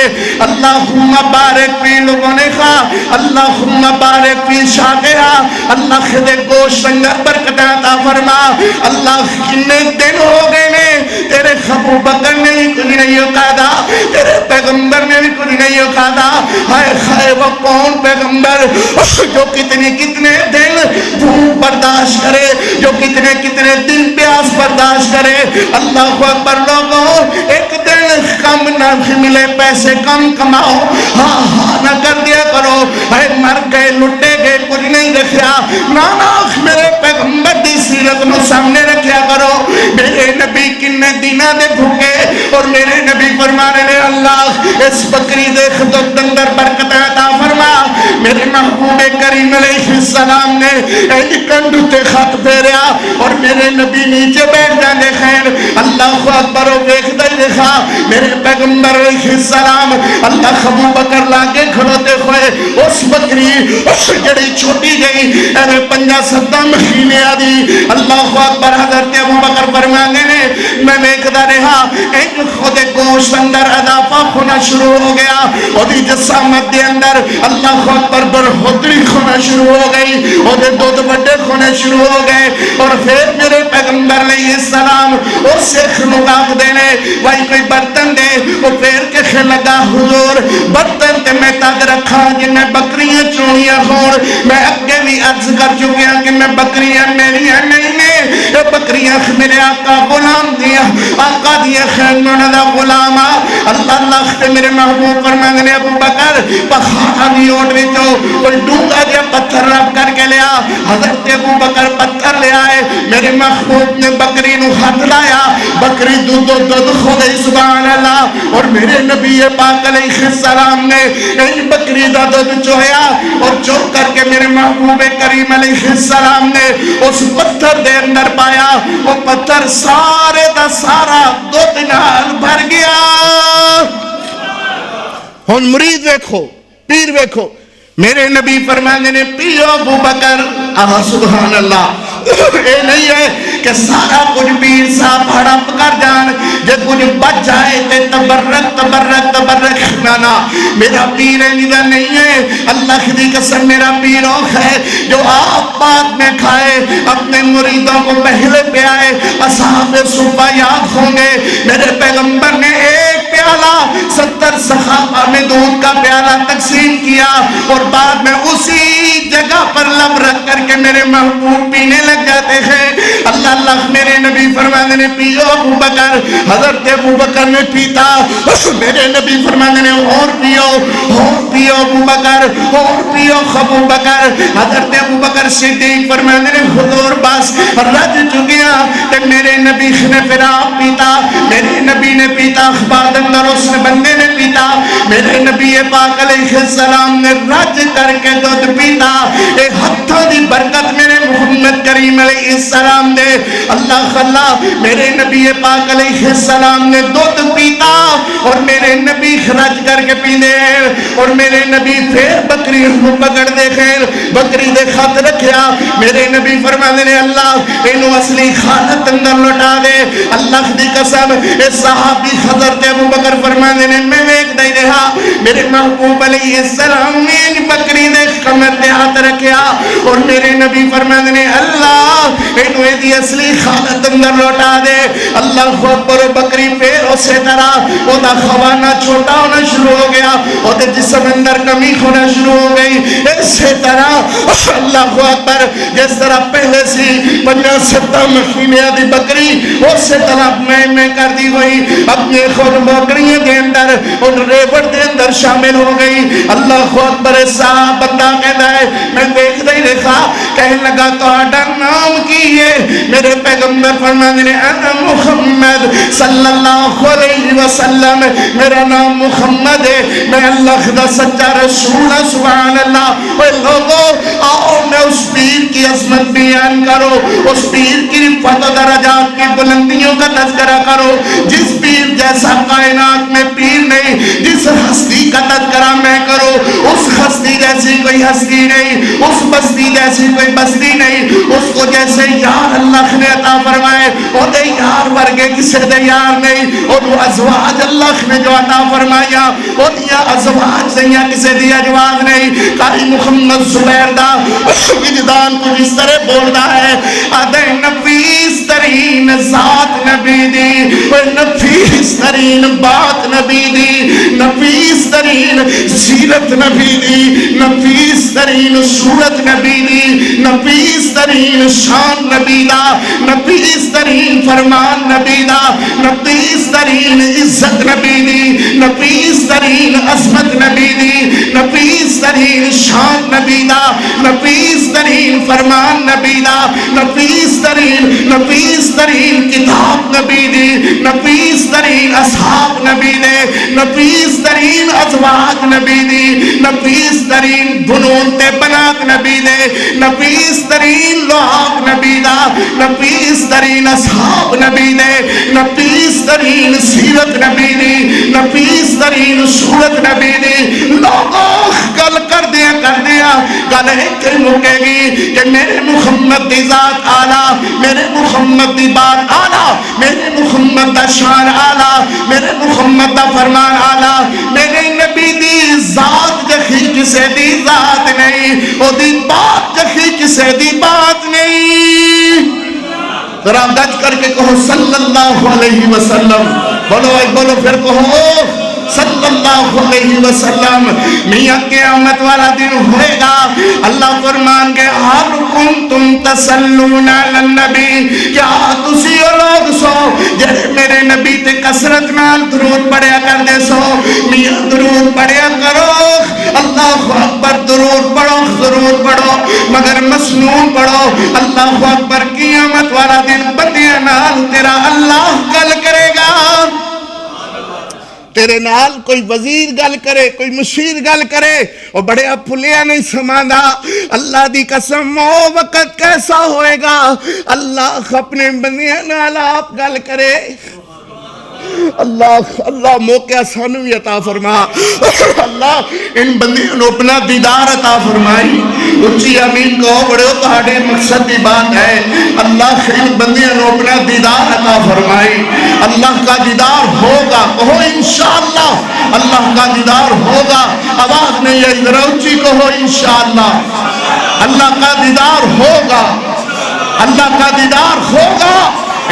اللہم بارک فی لبنہا، اللہم بارک فی شاتہا. اللہ خدے گوشت اندر برکت عطا فرما. اللہ کتنے دن ہو گئے نے تیرے ابو بکر نے بھی کچھ نہیں کہا، تیرے پیغمبر نے بھی کچھ نہیں کہا. ہائے ہائے وہ کون پیغمبر جو کتنے دن بھوک برداشت کرے، جو کتنے دن پیاس برداشت کرے. اللہ اکبر. لوگوں ایک دن کم نہ ملے پیسے کم کماؤ، ہاں ہاں نہ کر دیا کرو. اے مر گئے لٹے گئے کچھ نہیں رکھیا. نانا میرے پیغمبر دی سیرت نو سامنے رکھیا کرو. میرے نبی کنے دنوں دے بھوکے اور میرے نبی فرمانے نے اللہ اس بکری دے خدمت اندر برکت عطا فرما. میرے محبوب کریم علیہ السلام نے ایک کنڈ تے خط پھیریا اور میرے نبی نیچے بیٹھ جاندے خیر اللہ اکبر ویکھدا ہی دیکھا میرے پیغمبر علیہ السلام اللہ ابو بکر لاگے کھڑوتے ہوئے اس بکری اس جڑی چھوٹی گئی اے 5-7 مہینے دی اللہ اکبر حضرت ابو بکر فرمانے نے میں ویکھدا رہا ایک خود گوشت اندر اضافہ ہونا شروع ہو گیا اور جسامت دے اندر اللہ اکبر برہدری ہونا شروع ہو گئی اور دودھ بڑے ہونے شروع ہو گئے اور پھر میرے پیغمبر علیہ السلام اس سے خنوقات دینے وہی کوئی برتن دے وہ پھر کے خیر لگا حضور برتن تے میں تاگ رکھا جن میں بکریاں چونیاں ہون میں اگے بھی عرض کر چکیا کہ میں بکریاں میری ہیں نہیں یہ بکریاں میرے آقا غلام دیا آقا دیا خیر موندا غلاما اللہ اللہ تے میرے محبوب فرمانے نے ابو بکر پخاڑا دی اوٹ وچوں کوئی ڈونگا جا پتھر رب کر کے لیا حضرت ابو بکر پتھر لے آئے میرے محبوب نے بکری نو ہاتھ لایا بکری دودھ کھو گئی سبحان اللہ اور میرے نبی پاک علیہ السلام نے ایک بکری دا دودھ چویا اور چو کر کے میرے محبوب کریم علیہ السلام نے اس پتھر دے اندر پایا وہ پتھر سارے دا سارا دودھ نال بھر گیا ہن مرید ویکھو پیر ویکھو میرے نبی فرمانے نے پیو ابو بکر آہا سبحان اللہ اے نہیں ہے کہ سارا کچھ پیر صاحب ہڑپ کر جان جے کچھ بچ جائے تے تبرک نانا میرا پیر نیدہ نہیں ہے اللہ کی قسم میرا پیر اوکھ ہے جو آپ بات میں کھائے اپنے مریدوں کو پہلے پہ آئے اصحاب صفہ یاد ہوں گے میرے پیغمبر نے ایک پیالہ 70 صحابہ میں دودھ کا پیالہ تقسیم کیا اور بعد میں اسی جگہ پر لب رکھ کر کے میرے محبوب پینے لگ جاتے ہیں اللہ اللہ میرے نبی فرمانے نے پیو ابو بکر حضرت ابو بکر نے پیتا میرے نبی فرمانے نے اور پیو ابو بکر اور پیو ابو بکر حضرت ابو بکر صدیق فرمانے نے حضور بس رج چکیا کہ میرے نبی نے پھر آپ پیتا میرے نبی نے پیتا اخبار اندر اس بندے نے پیتا میرے نبی پاک علیہ السلام نے رج کر کے دودھ پیتا ایک ہتھوں دی برکت میرے محمد کریم علیہ السلام نے اللہ اللہ میرے نبی پاک علیہ السلام نے دودھ پیتا اور میرے نبی رج کر کے پیندے اور میرے نبی پھر بکری کو پکڑ دے خیر بکری دے خط رکھیا میرے نبی فرمانے نے اللہ انہوں اصلی خانت اندر لٹا دے اللہ دی قسم اس صحابی حضرت ابو بکر فرمانے نے میں ایک دائی رہا میرے محبوب علیہ السلام نے بکری دے کمر دے ہاتھ رکھیا اور میرے نبی فرمانے نے اللہ انہوں دی اصلی خانت اندر لوٹا دے اللہ اکبر بکری پھر اسی طرح وہ دا خوانہ چھوٹا ہونا شروع ہو گیا اور دے جسم اندر کمی ہونا شروع ہو گئی اسی طرح اللہ اکبر جس طرح پہلے سی 5-7 مہینے دی بکری اسی طرح میں کر دی ہوئی اپنے خود بکریوں کے اندر ان ریوڑ دے اندر شامل ہو گئی اللہ اکبر صاحب بندہ کہتا ہے میں دیکھ دے دیکھا کہنے لگا تو آڈا نام کیے میرے پیغمبر فرمانے نے انا محمد صلی اللہ علیہ وسلم میرا نام محمد ہے میں اللہ دا سچا رسول سبحان اللہ اے لوگوں آؤ میں اس پیر کی عظمت بیان کرو اس پیر کی رفعت و درجات کی بلندیوں کا تذکرہ کرو جس پیر جیسا کائنات میں پیر نہیں جس ہستی کا تذکرہ میں کرو اس ہستی جیسی کوئی ہستی نہیں اس بستی جیسی کوئی بستی نہیں اس کو جیسے یار اللہ نے عطا فرمائے وہ دے یار ورگے کسے دے یار نہیں اور وہ ازواج اللہ نے جو عطا فرمایا وہ دیا ازواج سے یا کسے دیا ازواج نہیں قاری محمد زبیر دا وجدان کو جس طرح بولتا ہے آدھے نفیس ترین ذات نبی دی نفیس ترین بات نبی دی نفیس ترین سیرت نبی دی نفیس ترین صورت نبی دی نفیس ترین شان نبی دا نفیس ترین فرمان نبی دا نفیس ترین عزت نبی دی نفیس ترین عظمت نبی دی نفیس ترین ترین شان نبی دا، نفیس ترین فرمان نبی دا، نفیس ترین کتاب نبی دی، نفیس ترین اصحاب نبی دے، نفیس ترین ازواج نبی دی، نفیس ترین بنون تے بنات نبی دے، نفیس ترین لوگ نبی دا، نفیس ترین اصحاب نبی دے، نفیس ترین سیرت نبی دی، نفیس ترین صورت نبی دی۔ لوگوں گل کر دیا گل ایک مکے گی کہ میرے محمد دی ذات آلہ، میرے محمد دی بات آلہ، میرے محمد دا شان آلہ، میرے محمد دا فرمان آلہ، میرے نبی دی ذات جکھی کسے دی ذات نہیں، او دی بات جکھی کسے دی بات نہیں۔ ذرا گج کر کے کہو صلی اللہ علیہ وسلم، بولو پھر کہو صلی اللہ علیہ وسلم۔ میاں قیامت والا دن ہوئے گا، اللہ فرمان کے حال کنتم تسلون علی النبی، کیا تسی لوگ سو جڑے میرے نبی تے کثرت نال درود پڑھیا کر دے سو، میاں درود پڑھیا کرو، اللہ اکبر، درود پڑھو ضرور پڑھو مگر مسنون پڑھو۔ اللہ اکبر، قیامت والا دن بندیاں نال تیرا اللہ گل کرے گا، تیرے نال کوئی وزیر گل کرے، کوئی مشیر گل کرے، وہ بڑے پھلیا نہیں سمانا۔ اللہ دی قسم وہ وقت کیسا ہوئے گا، اللہ اپنے بندیاں نال آپ گل کرے۔ اللہ موقع سانو بھی عطا فرما، اللہ ان بندیاں نو اپنا دیدار عطا فرمائی۔ اچھی امین کہو بڑے ہو تہاڈے مقصد دی بات ہے، اللہ ان بندیاں نو اپنا دیدار عطا فرمائی۔ اللہ کا دیدار ہوگا، کہو انشاءاللہ اللہ کا دیدار ہوگا۔ آواز نہیں ہے، ذرا اچھی کہو انشاءاللہ اللہ کا دیدار ہوگا، اللہ کا دیدار ہوگا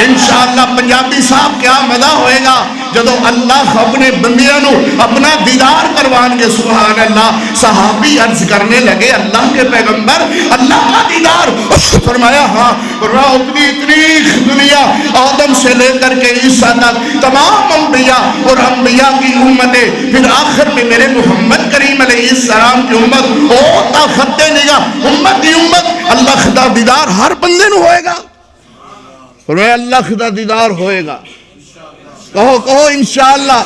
انشاءاللہ۔ پنجابی صاحب کیا مزہ ہوئے گا جدو اللہ اپنے بندیاں نو اپنا دیدار کروان گے، سبحان اللہ۔ صحابی عرض کرنے لگے اللہ کے پیغمبر اللہ کا دیدار، فرمایا ہاں، اتنی دنیا آدم سے لے کر کے عیسیٰ تک تمام انبیاء اور انبیاء کی امتیں، پھر آخر میں میرے محمد کریم علیہ السلام کی امت، اوتا خطے نگاہ امت کی امت، اللہ کا دیدار ہر بندے نو ہوئے گا۔ فرمایا اللہ کا دیدار ہوئے گا، کہو انشاءاللہ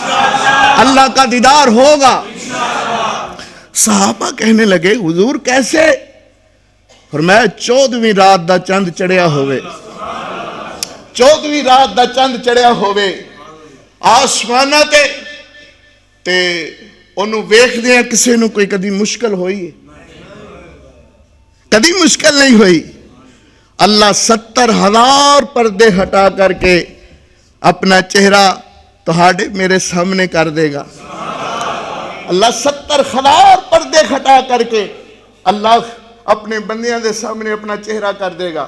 اللہ کا دیدار ہوگا۔ صحابہ کہنے لگے حضور کیسے؟ فرمایا 14ویں رات دا چند چڑھیا ہوئے، 14ویں رات دا چند چڑھیا ہوئے آسمانہ تے انہوں ویکھ دیا کسے نو کوئی کدی مشکل ہوئی ہے؟ کدی مشکل نہیں ہوئی۔ اللہ 70,000 پردے ہٹا کر کے اپنا چہرہ تہاڈے میرے سامنے کر دے گا۔ اللہ 70,000 پردے ہٹا کر کے اللہ اپنے بندیاں دے سامنے اپنا چہرہ کر دے گا۔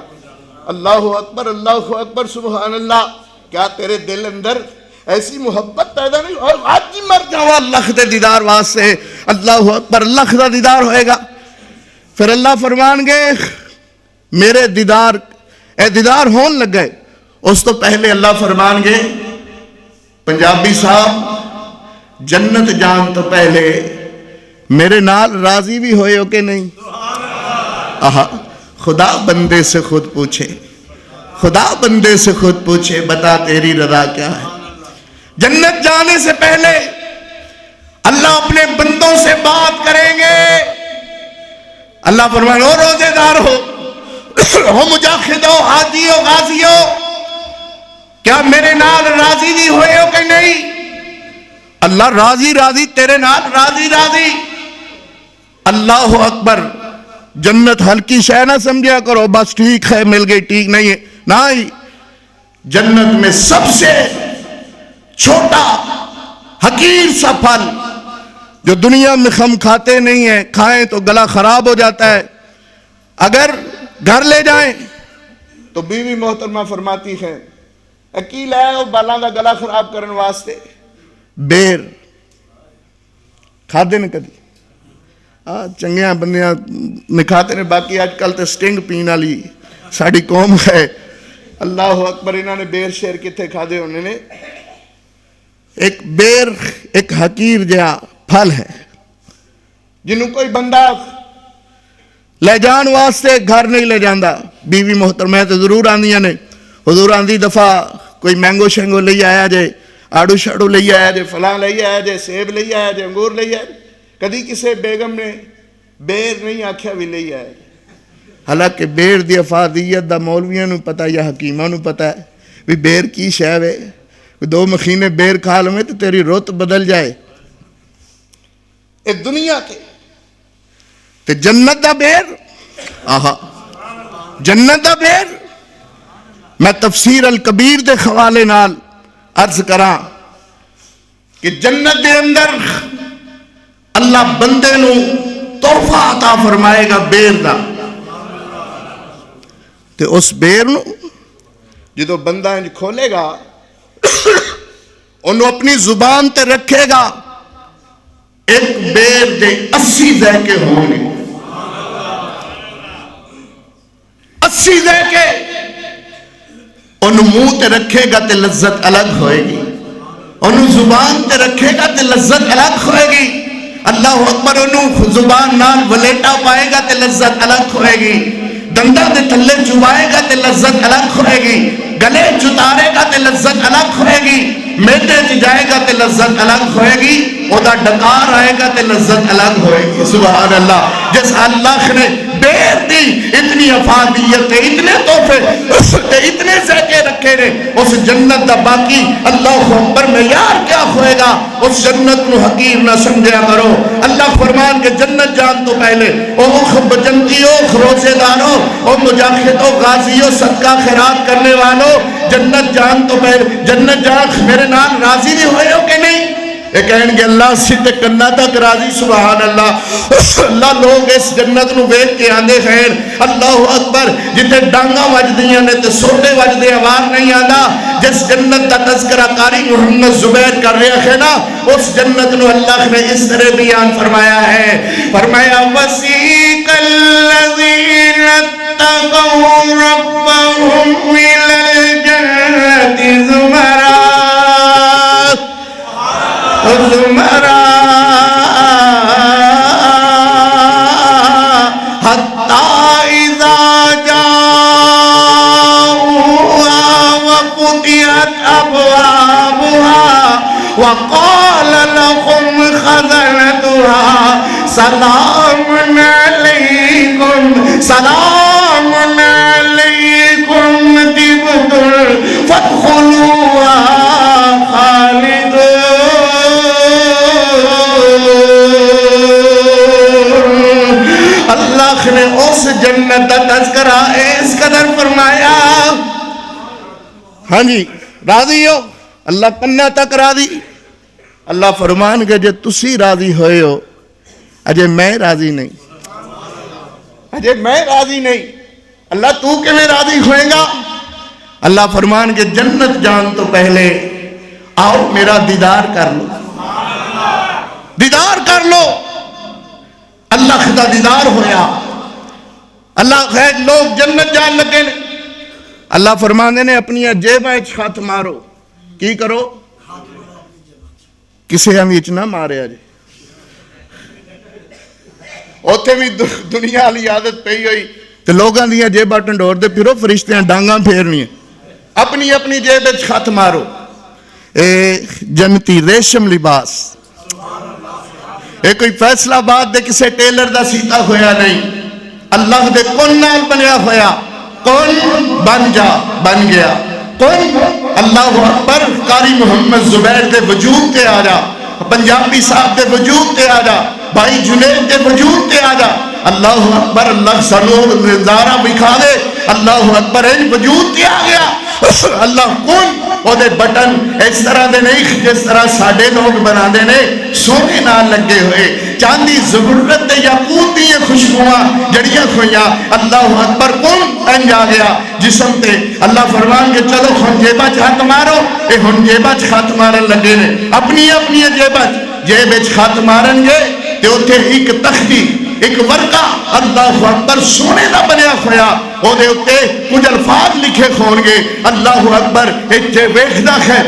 اللہ اکبر سبحان اللہ۔ کیا تیرے دل اندر ایسی محبت پیدا نہیں ہو؟ آج ہی مر جاؤ اللہ دے دیدار واسطے۔ اللہ اکبر، اللہ دا دیدار ہوئے گا۔ پھر اللہ فرمان گے میرے دیدار ہون لگ گئے۔ اس تو پہلے اللہ فرمان گے پنجابی صاحب جنت جان تو پہلے میرے نال راضی بھی ہوئے ہو کہ نہیں؟ خدا بندے سے خود پوچھے، خدا بندے سے خود پوچھے بتا تیری رضا کیا ہے۔ جنت جانے سے پہلے اللہ اپنے بندوں سے بات کریں گے۔ اللہ فرمان ہو روزے دار ہو مجاہد ہو، حاجی ہو، غازی ہو، کیا میرے نال راضی بھی ہوئے ہو کہ نہیں؟ اللہ راضی تیرے نال راضی۔ اللہ اکبر۔ جنت ہلکی شے نہ سمجھا کرو بس ٹھیک ہے مل گئی، ٹھیک نہیں ہے، نہیں۔ جنت میں سب سے چھوٹا حقیر سا پھل جو دنیا میں ہم کھاتے نہیں ہیں، کھائیں تو گلا خراب ہو جاتا ہے، اگر گھر لے جائیں تو بیوی محترمہ فرماتی ہے اکیل ہے اور بالاں دا گلا خراب کرن واسطے بیر کھا دے نے کدی چنگیاں بندیاں نکھاتے نے، باقی آج کل تے سٹنگ پین والی ساڑی قوم ہے۔ اللہ اکبر، انہوں نے بیر شیر کتھے کھا دے انہوں نے؟ ایک بیر ایک حقیر جہا پھل ہے، جنہوں کوئی بندہ لے جان واسطے گھر نہیں لے جاندہ، بیوی محترمہ تو ضرور آندیاں نے، حضور آندی دفعہ کوئی مینگو شینگو لے آیا جے، آڑو شاڑو لے آیا جے، فلاں لے آیا جے، سیب لے آیا جے، انگور لے آیا جے، کدی کسے بیگم نے بیر نہیں آکھیا بھی لے آیا جے۔ حالانکہ بیر دی افادیت دا مولویاں نو پتہ یا حکیمہ نو پتہ ہے بھی بیر کی شے ہے، 2 مخینے بیر کھا لوں تو تیری رت بدل جائے۔ اے دنیا کے تے جنت دا بیر، آہا جنت دا بیر، میں تفسیر الکبیر دے خوالے نال عرض کراں کہ جنت دے اندر اللہ بندے نو تحفہ عطا فرمائے گا بیر دا، تے اس بیر نو جدو بندہ انج کھولے گا انہوں اپنی زبان تے رکھے گا، ایک بیر دے 80 ذائقے ہوں گے، 80 ذائقے انہوں منہ تے رکھے گا تے لذت الگ ہوئے گی، انہوں زبان تے رکھے گا تے لذت الگ ہوئے گی، اللہ اکبر، انہوں زبان نال ولیٹا پائے گا تے لذت الگ ہوئے گی، دندہ دے تھلے چبائے گا تے لذت الگ ہوئے گی، گلے چتارے گا تے لذت الگ ہوئے گی، میٹے چ جائے گا تے لذت الگ ہوئے گی، او دا ڈکار آئے گا تے لذت الگ ہوئے گی۔ سبحان اللہ، جس اللہ نے بیر دی اتنی افادیت اتنے تحفے اتنے ذائقے رکھے نے، اس جنت دا باقی اللہ اکبر معیار کیا ہوئے گا، اس جنت نو حقیر نہ سمجھا کرو۔ اللہ فرمان کہ جنت جان تو پہلے او جنتیو، روزے دارو، او مجاہدو، غازیو، صدقہ خیرات کرنے والو، جنت جان تو پہلے، جنت جان میرے نام راضی نہیں ہوئے ہو کہ نہیں؟ یہ کہیں گے اللہ سدھ کنہ تک راضی۔ سبحان اللہ، اللہ لوگ اس جنت نو ویکھ کے آندے خیر اللہ اکبر، جتے ڈانگا وجدیاں نے تے سوٹے وجدے آواز نہیں آندا، جس جنت کا تذکرہ قاری محمد زبیر کر رہے ہیں نا، اس جنت نو اللہ نے اس طرح بیان فرمایا ہے، فرمایا وَسِيقَ الَّذِينَ اتَّقَوْا رَبَّهُمْ إِلَى الْجَنَّةِ زُمَرًا حَتَّى إِذَا جَاءُوهَا وَفُتِحَتْ أَبْوَابُهَا وَقَالَ لَهُمْ خَزَنَتُهَا سَلَامٌ عَلَيْكُمْ سَلَامٌ عَلَيْكُمْ طِبْتُمْ فَادْخُلُوهَا خَالِدِينَ۔ اللہ نے اس جنت کا تذکرہ اس قدر فرمایا، ہاں جی راضی ہو، اللہ کنہ تک راضی، اللہ فرمان کہ جے تسی راضی ہوئے ہو اجے میں راضی نہیں، اجے میں راضی نہیں، اللہ تو کہ میں راضی ہوئے گا؟ اللہ فرمان کہ جنت جان تو پہلے آؤ میرا دیدار کر لو، دیدار کر لو۔ اللہ خدا دیدار ہویا، اللہ خیر لوگ جنت جان لگے نے، اللہ فرمانے نے اپنی جیبہ ہاتھ مارو، کی کرو؟ کسے ہم اچنا مارے آجے، اوتے بھی دنیا علی عادت پہی ہوئی تو لوگاں دیا جیبہ ٹنڈور دے پھرو، فرشتیاں ڈانگاں پھیرنی ہیں، اپنی اپنی جیبہ ہاتھ مارو۔ اے جنتی ریشم لباس، اے کوئی فیصلہ بات دے کسے ٹیلر دا سیتا ہویا نہیں، اللہ دے کون نال بنیا ہویا، کون بن جا بن گیا، کون اللہ اکبر، قاری محمد زبیر دے وجود تے آ جا، پنجابی صاحب دے وجود تے آ جا، بھائی جنید دے وجود تے آ جا، اللہ اکبر، اللہ سنور نظارہ بکھا دے، اللہ اکبر، ان وجود تے آ گیا، اللہ کون وہ دے بٹن اس طرح دے نہیں جس طرح ساڑھے لوگ بنا دینے، سونے نال لگے ہوئے، چاندی زبرت دے یاقوت دی خوشبواں جڑیاں کھویاں، اللہ اکبر، کون انج آ گیا جسم تے، اللہ فرمان کے چلو ہن جیبہ ہاتھ مارو، اے ہن جیبہ ہاتھ مارن لگے نے، اپنی اپنی جیبہ ہاتھ مارن گے تے اتھے ایک تختی، ایک ورقہ اللہ اکبر سونے دا بنیا ہویا، او دے اتے کچھ الفاظ لکھے کھون گے اللہ اکبر اتھے ویکھدا ہے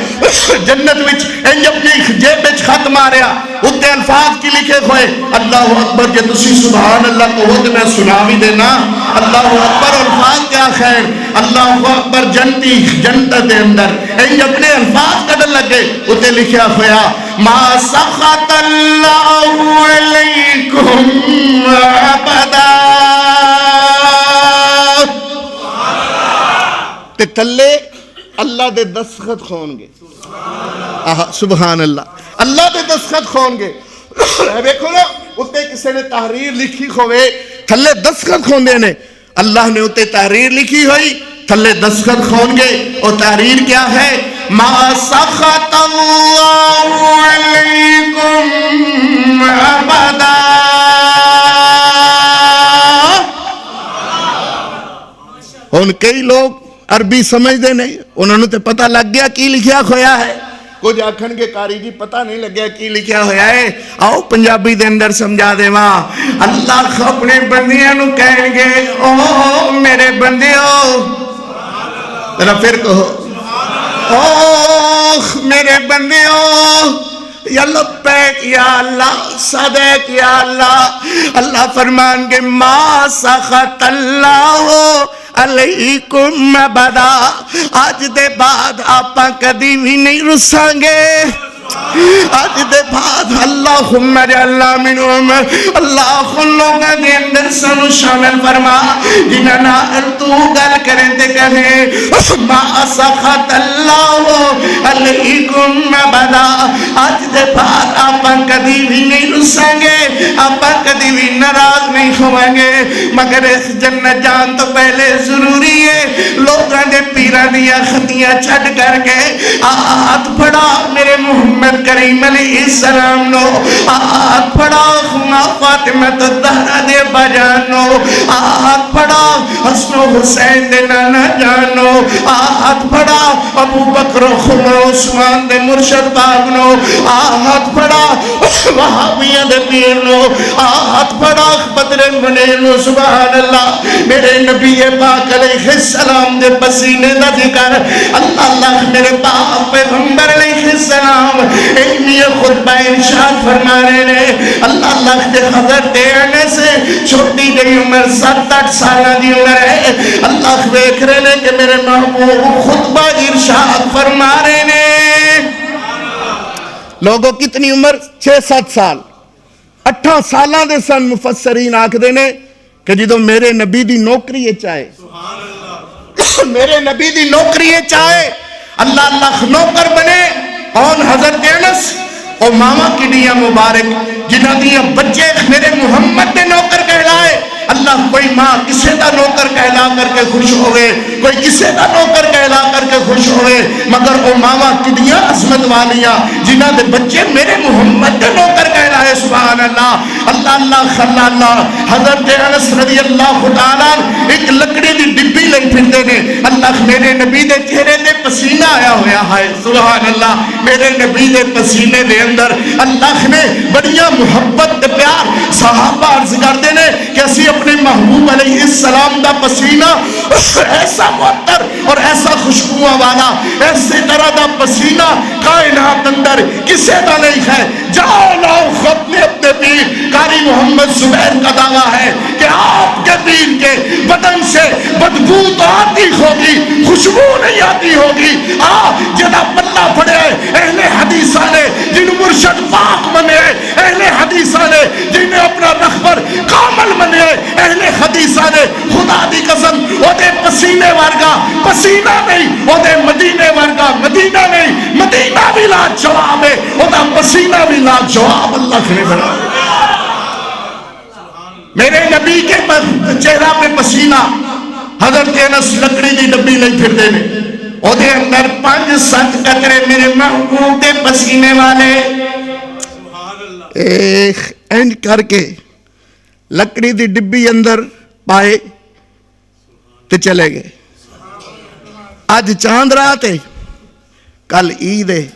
جنت وچ انج اپنی جیب وچ خط ماریا اتے الفاظ کی لکھے کھوئے اللہ اکبر جے تسی سبحان اللہ کہو تے میں سنا بھی دینا اللہ اکبر الفاظ کیا خیر اللہ اکبر جنتی جنت دے اندر انج اپنے الفاظ کڈن لگے اتے لکھیا ہویا ما سخط اللہ علیکم ابدا تے تلے اللہ دے دستخط کھون گے سبحان اللہ اللہ دے دستخط کھون گے دیکھو نا اتے کسی نے تحریر لکھی ہوئے تھلے دستخط کھون دے نے اللہ نے اتے تحریر لکھی ہوئی تھلے دستخط کھون گے اور تحریر کیا ہے ما سخط اللہ علیکم ابدا ان کئی لوگ عربی سمجھ دے نہیں انہوں نے تے پتہ لگ گیا کی لکھیا کھویا ہے کچھ آکھن کے کاری جی پتہ نہیں لگیا کی لکھیا ہویا ہے آؤ پنجابی دے اندر سمجھا دے ماں اللہ اپنے بندیاں نو کہیں گے او میرے بندیوں ذرا پھر کہو او میرے بندیوں یا لبیک یا اللہ صدق یا اللہ اللہ فرمان کے ما سخط اللہ علیکم ابدا آج دے بعد آپاں کدی بھی نہیں رسان گے آج دے بعد اللہم جعلنا منہم اللہ خن لوگاں دے اندر سنو شامل فرما جنہاں نال تو گل کریں دے کہیں ما سخط اللہ علیکم ابدا آج دے بعد آپاں کدی بھی نہیں رسان گے آپاں کدی بھی ناراض نہیں ہوئیں گے مگر اس جنت جان تو پہلے ضروری ہے لوگاں دے پیران دیا خطیاں چھٹ کر کے آت پڑا میرے محمد کریم علیہ السلام نو آت پڑا خما فاطمہ تدہرہ دے بجانو آت پڑا حسن و حسین دے نانا جانو آت پڑا ابو بکر و خما عثمان دے مرشد باغنو آت پڑا وہابیہ دے پیرنو آت پڑا بدر منینو سبحان اللہ میرے نبی پاک علیہ السلام دے پسینے دا ذکر اللہ میرے پاک پیغمبر علیہ السلام ایمی خطبہ ارشاد فرما رہے نے اللہ دے حضرت دینے سے چھوٹی گئی عمر 7-8 سالہ دی عمر ہے اللہ دیکھ رہے نے کہ میرے محبوب خطبہ ارشاد فرما رہے نے لوگوں کتنی عمر 6-7 سال 8 سالہ دے سن مفسرین آکھ دینے کہ جدو میرے نبی دی نوکری چاہے میرے نبی دی نوکری چاہے اللہ نوکر بنے اور حضرت انس اور ماما کی دیا مبارک جنہ دیا بچے میرے محمد نے نوکر کہلائے اللہ کوئی ماں کسے دا نوکر کہلا کر کے خوش ہوئے کوئی کسے دا نوکر کہلا کر کے خوش ہوئے مگر او ماما کدیاں عظمت والیاں جنہ دے بچے میرے محمد دے نوکر کہلائے سبحان اللہ اللہ خلا اللہ حضرت انس رضی اللہ تعالیٰ ایک لکڑی دی ڈبی لئی پھرتے نے اللہ میرے نبی دے چہرے دے پسینہ آیا ہویا ہے سبحان اللہ میرے نبی دے پسینے دے اندر اللہ نے بڑیا محبت دے پیار صحابہ عرض کر دینے کہ اسی اپنے محبوب علیہ السلام دا پسینہ ایسا معطر اور ایسا خوشبو والا ایسے طرح دا پسینہ کائنات اندر کسے دا نہیں ہے جاؤ لاؤ خود نے اپنے پیر قاری محمد زبیر کا دعویٰ ہے کہ آپ کے پیر کے بدن سے بدبو تو آتی ہوگی خوشبو نہیں آتی ہوگی جدا پلہ پڑے اہل حدیثہ نے جن مرشد پاک منے اہل حدیثہ نے جنہیں اپنا رخبر کامل منے اہل حدیثہ نے خدا دی قسم وہ دے پسینے ورگا پسینہ نہیں وہ دے مدینے ورگا مدینہ نہیں مدینہ بھی لا جواب ہے وہ دا پسینہ بھی لا جواب اللہ نے بنا میرے نبی کے چہرہ پہ پسینہ حضرت انس لکڑی دی ڈبی نہیں پھر دینے او دے اندر 5-7 قطرے میرے محبوب دے پسینے والے ایک اینڈ کر کے لکڑی دی ڈبی اندر پائے تے چلے گئے آج چاند رات ہے کل عید ہے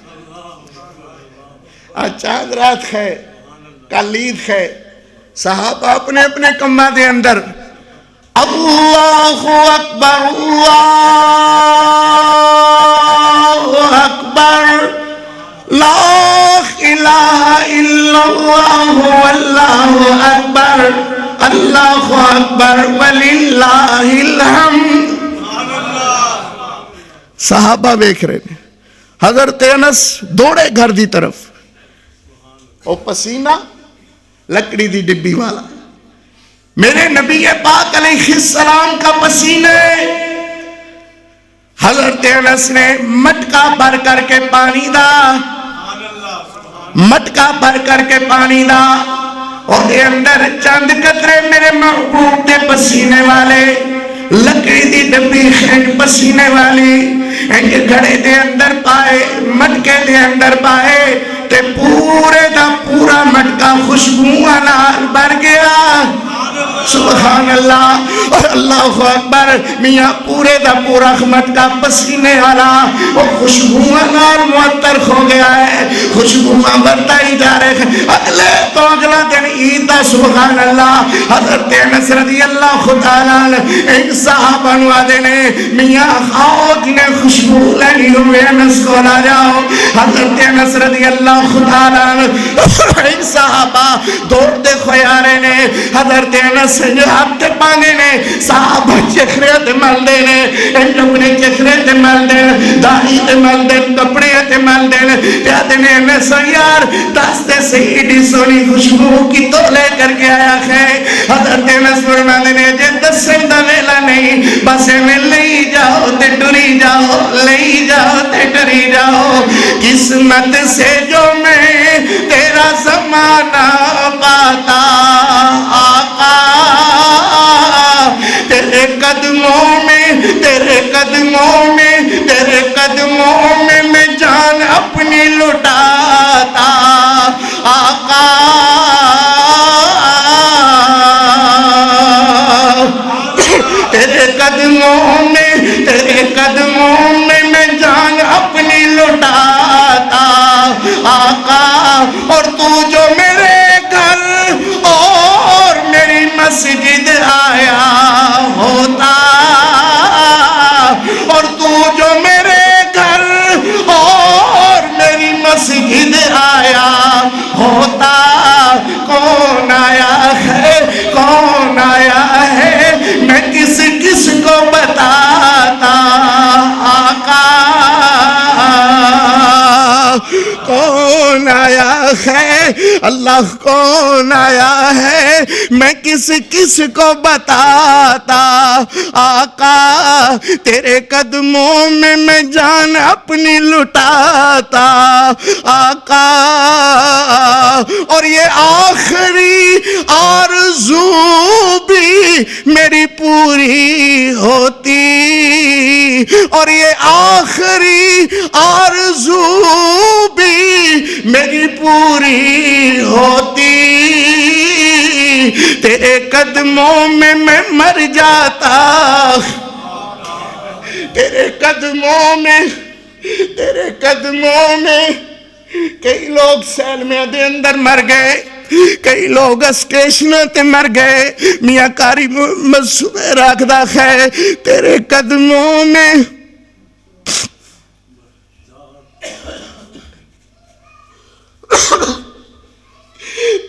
آج چاند رات ہے کل عید ہے صحابہ اپنے اپنے کمہ دے اندر اللہ اکبر اللہ اکبر لا الہ الا اللہ واللہ اکبر اللہ اکبر وللہ الحمد. صحابہ ویکھ رہے ہیں. حضرت انس دوڑے گھر دی طرف. او پسینہ لکڑی دی ڈبی والا میرے نبی پاک علیہ السلام کا پسینہ. حضرت انس نے مٹکا بھر کر کے پانی دا مٹکا بھر کر کے پانی دا اور دے اندر چند قطرے میرے محبوب دے پسینے والے لکڑی دی ڈبی خیج پسینے والی ایک گھڑے دے اندر پائے مٹکے دے اندر پائے تے پورے دا پورا مٹکا خوشبو نال بھر گیا. سبحان اللہ اور اللہ اکبر. میاں پورے دا پورا مٹکا پسینے والا وہ خوشبو نال معطر ہو گیا ہے. خوشبو بڑھتا ہی جا رہے ہیں. اگلے تو اگلا دن عید دا. سبحان اللہ. حضرت انس رضی اللہ تعالیٰ ایک صحابہ نوادے نے میاں آؤ جنہیں خوشبو لینی ہوئے انس کو لا جاؤ. حضرت انس رضی اللہ تعالیٰ ایک صحابہ دوڑ دے خویارے نے حضرت انس جو ہفتے پانے نے صحابہ چکھرے تے مل دے نے اپنے چکھرے تے مل دے داڑھی تے مل دے کپڑے تے مل دے پیادے نے انس یار دستے سے ایڈی سونی خوشبو کی تو لے کر کے آیا ہے. حضرت انس فرمانے نے جے دسن دا ویلا نہیں بس میں لے جاؤ تے ڈری جاؤ لے جاؤ تے ڈری جاؤ. قسمت سے جو میں تیرا زمانہ پاتا آقا تیرے قدموں میں تیرے قدموں میں تیرے قدموں میں میں جان اپنی لٹاتا آقا. تیرے قدموں میں تیرے قدموں میں میں جان اپنی لٹاتا آقا. اور تو جو میرے گھر اور میری مسجد آیا ہوتا اور تو جو میرے گھر اور میری مسجد آیا ہوتا. کون آیا ہے کون آیا ہے میں کس کس کو بتاتا آقا. کون آیا ہے اللہ کون آیا ہے میں کس کس کو بتاتا آقا. تیرے قدموں میں میں جان اپنی لٹاتا آقا. اور یہ آخری آرزو بھی میری پوری ہوتی اور یہ آخری آرزو بھی میری پوری ہوتی. تیرے قدموں میں میں مر جاتا تیرے قدموں میں تیرے قدموں میں. کئی لوگ سیلمیاں دے اندر مر گئے کئی لوگ اسٹیشنوں تے مر گئے. میاں کاری محمد صبح راکھدا ہے تیرے قدموں میں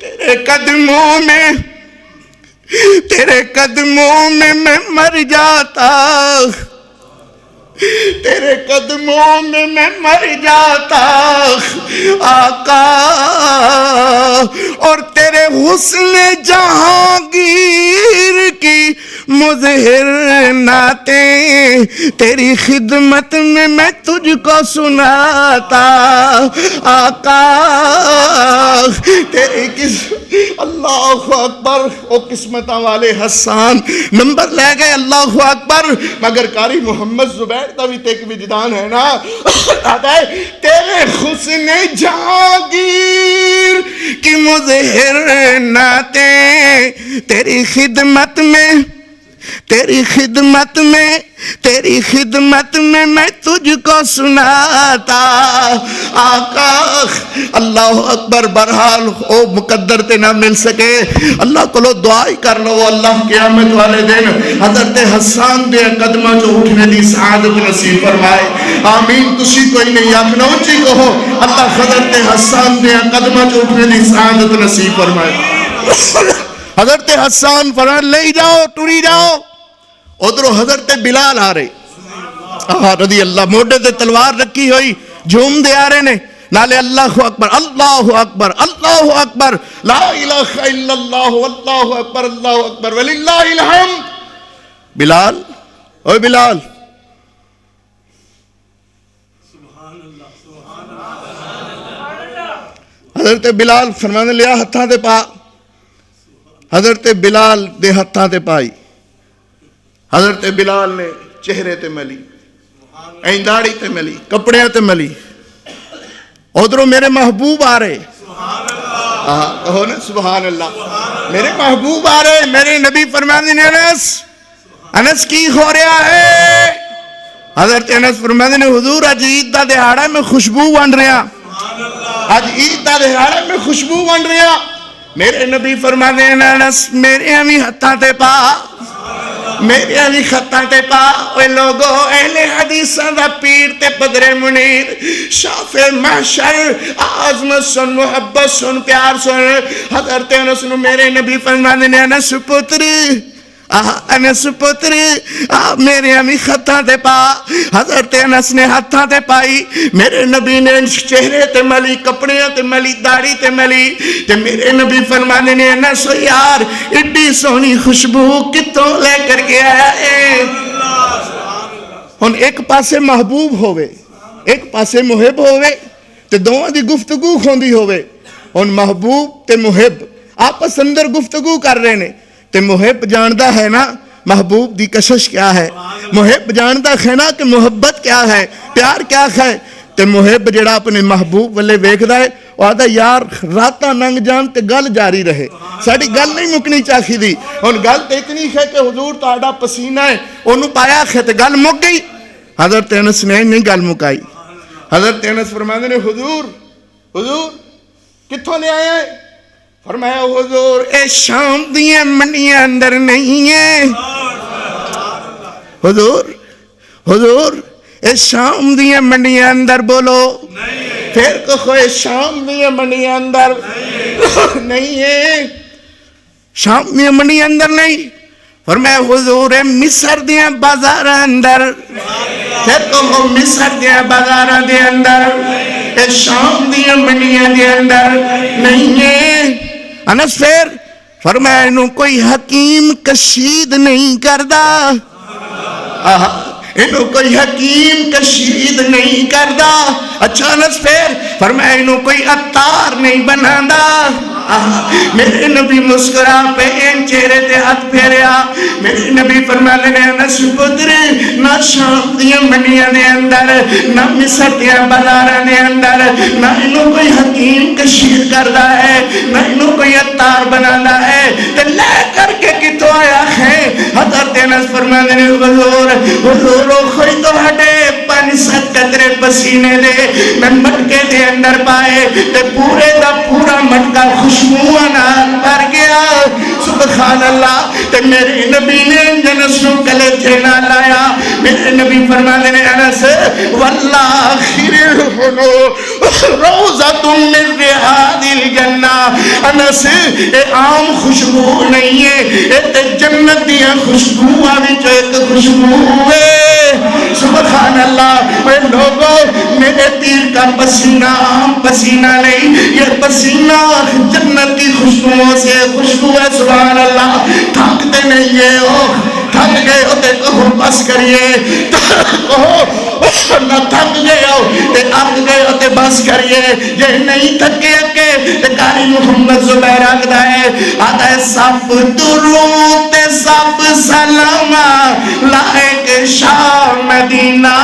تیرے قدموں میں تیرے قدموں میں میں مر جاتا تیرے قدموں میں میں مر جاتا آقا. اور تیرے حسن جہانگیر کی مظہر نعتیں تیری خدمت میں میں تجھ کو سناتا آقا. تیری اللہ اکبر. او قسمتاں والے حسان نمبر لے گئے اللہ اکبر. مگر قاری محمد زبیر دا بھی ایک وجدان ہے نا. تیرے حسن جہانگیر کی مظہر نعتیں تیری خدمت میں تیری خدمت میں میں تجھ کو سناتا آقا اللہ اکبر. بہرحال او مقدر تے نہ مل سکے اللہ کو دعا ہی کر لو اللہ قیامت والے دن حضرت حسان دے قدمہ جو اٹھنے دی سعادت نصیب فرمائے. آمین. تسی کوئی نہیں آکھنا اونچی کہو اللہ حضرت حسان دے قدمہ جو اٹھنے دی سعادت نصیب فرمائے. حضرت حسان فرمان لے جاؤ ٹری جاؤ. ادھروں حضرت بلال آ رہے رضی اللہ موڈے تے تلوار رکھی ہوئی جھوم دے آ رہے نے نالے اللہ اکبر اللہ اکبر اللہ اکبر لا الہ الا اللہ واللہ اکبر اللہ اکبر وللہ الحمد. بلال اوے بلال حضرت بلال فرمانے لیا ہتھاں تے پا. حضرت بلال دے ہتھاں تے پائی. حضرت بلال نے چہرے تے ملی این داڑھی تے ملی کپڑے تے ملی. ادھروں میرے محبوب آ رہے کہو نا سبحان اللہ. میرے محبوب آ رہے میرے نبی فرمانے نے انس کی ہو رہا ہے. حضرت انس فرمانے نے حضور اج عید دا دہاڑا میں خوشبو ونڈ رہا اج عید دا دہاڑا میں خوشبو ونڈ رہا. میرے نبی فرمانے نے انس میرے ہمیں ہتھاں تے پا میرے علی خطاں تے پا. اوے لوگو اہل حدیثاں دا پیر تے پدر منیر شافع محشر عظمت سن محبت سن پیار سن. حضرت انس نو میرے نبی فرمانے نے انس پتری انس پتری میرے ہمیں خطاں تے پا. حضرت انس نے ہتھاں تے پائی. میرے نبی نے چہرے تے ملی کپڑے تے ملی داڑھی تے ملی تے میرے نبی فرمانے نے انس یار ایڈی سونی خوشبو کتوں لے کر کے آیا ہے. ہن ایک پاسے محبوب ہوئے ایک پاسے محب ہوئے تے دوواں دی گفتگو کھوندی ہوئے. ہن محبوب تے محب آپس اندر گفتگو کر رہے نے تے محب جاندہ ہے نا محبوب دی کشش کیا ہے. محب جاندہ ہے نا کہ محبت کیا ہے پیار کیا ہے. تے محب جڑا اپنے محبوب والے ویکھ دا ہے وہ آدھا یار راتاں ننگ جان تے گل جاری رہے ساڑی گل نہیں مکنی چاہی دی. ان گل تے اتنی ہے کہ حضور تہاڈا پسینہ ہے انہوں پایا ہے تے گل مک گئی. حضرت انس نے نہیں گل مکائی. حضرت انس فرمانے نے حضور کتھوں لے آیا ہے. فرمایا حضور اے شام دیاں منیاں اندر نہیں ہے. حضور اے شام دیاں منیاں اندر بولو پھر کہو اے شام دیاں منیاں اندر نہیں ہے. شام دیاں منیاں اندر نہیں. فرمایا حضور اے مصر دیاں بازار اندر پھر کہو مصر دیاں بازار دے اندر اے شام دیاں منیاں دے اندر نہیں ہے. انس پھر فرمایا انہوں کوئی حکیم کشید نہیں کردہ انہوں کوئی حکیم کشید نہیں کردہ. اچھا انس پھر فرمایا انہوں کوئی عطار نہیں بناندہ. میرے نبی مسکرا پہ ان چہرے تے ہاتھ پھیریا. میرے نبی فرمانے نے انس پتری نہ شام دیاں منیاں دے اندر نہ مصر دیاں بازاراں دے اندر نہ انہوں کوئی حکیم کشید کردہ ہے نہ انہوں کوئی عطار بناندہ ہے تے لے کر کے کتوں آیا ہے. حضرت انس فرمانے نے حضور خوئی تو ہٹے 5-7 قطرے پسینے دے میں مٹکے دے اندر پائے تے پورے دا پورا مٹکا خوشبو نال بھر گیا. سبحان اللہ. تے میرے نبی نے انس نو کلے تھے نہ لایا. میرے نبی فرمانے نے انس واللہ خیر روضۃ من ریاض الجنہ. انس اے عام خوشبو نہیں ہے اے تے جنت دیاں خوشبوواں وچ ایک خوشبو ہے. سبحان اللہ. اے لوگوں میرے پیر کا پسینہ عام پسینہ نہیں یہ پسینہ جنت کی خوشبوؤں سے خوشبو ہے. سبحان اللہ. تھکتے نہیں ہے تھک گئے ہو تے کہو بس کریے کہو نہ تھک گئے ہو تے اک گئے ہو تے بس کریے. یہ نہیں تھکے اکے تے قاری محمد زبیر آگدہ ہے آدھا ہے سب درود تے سب سلامہ لائق شاہ مدینہ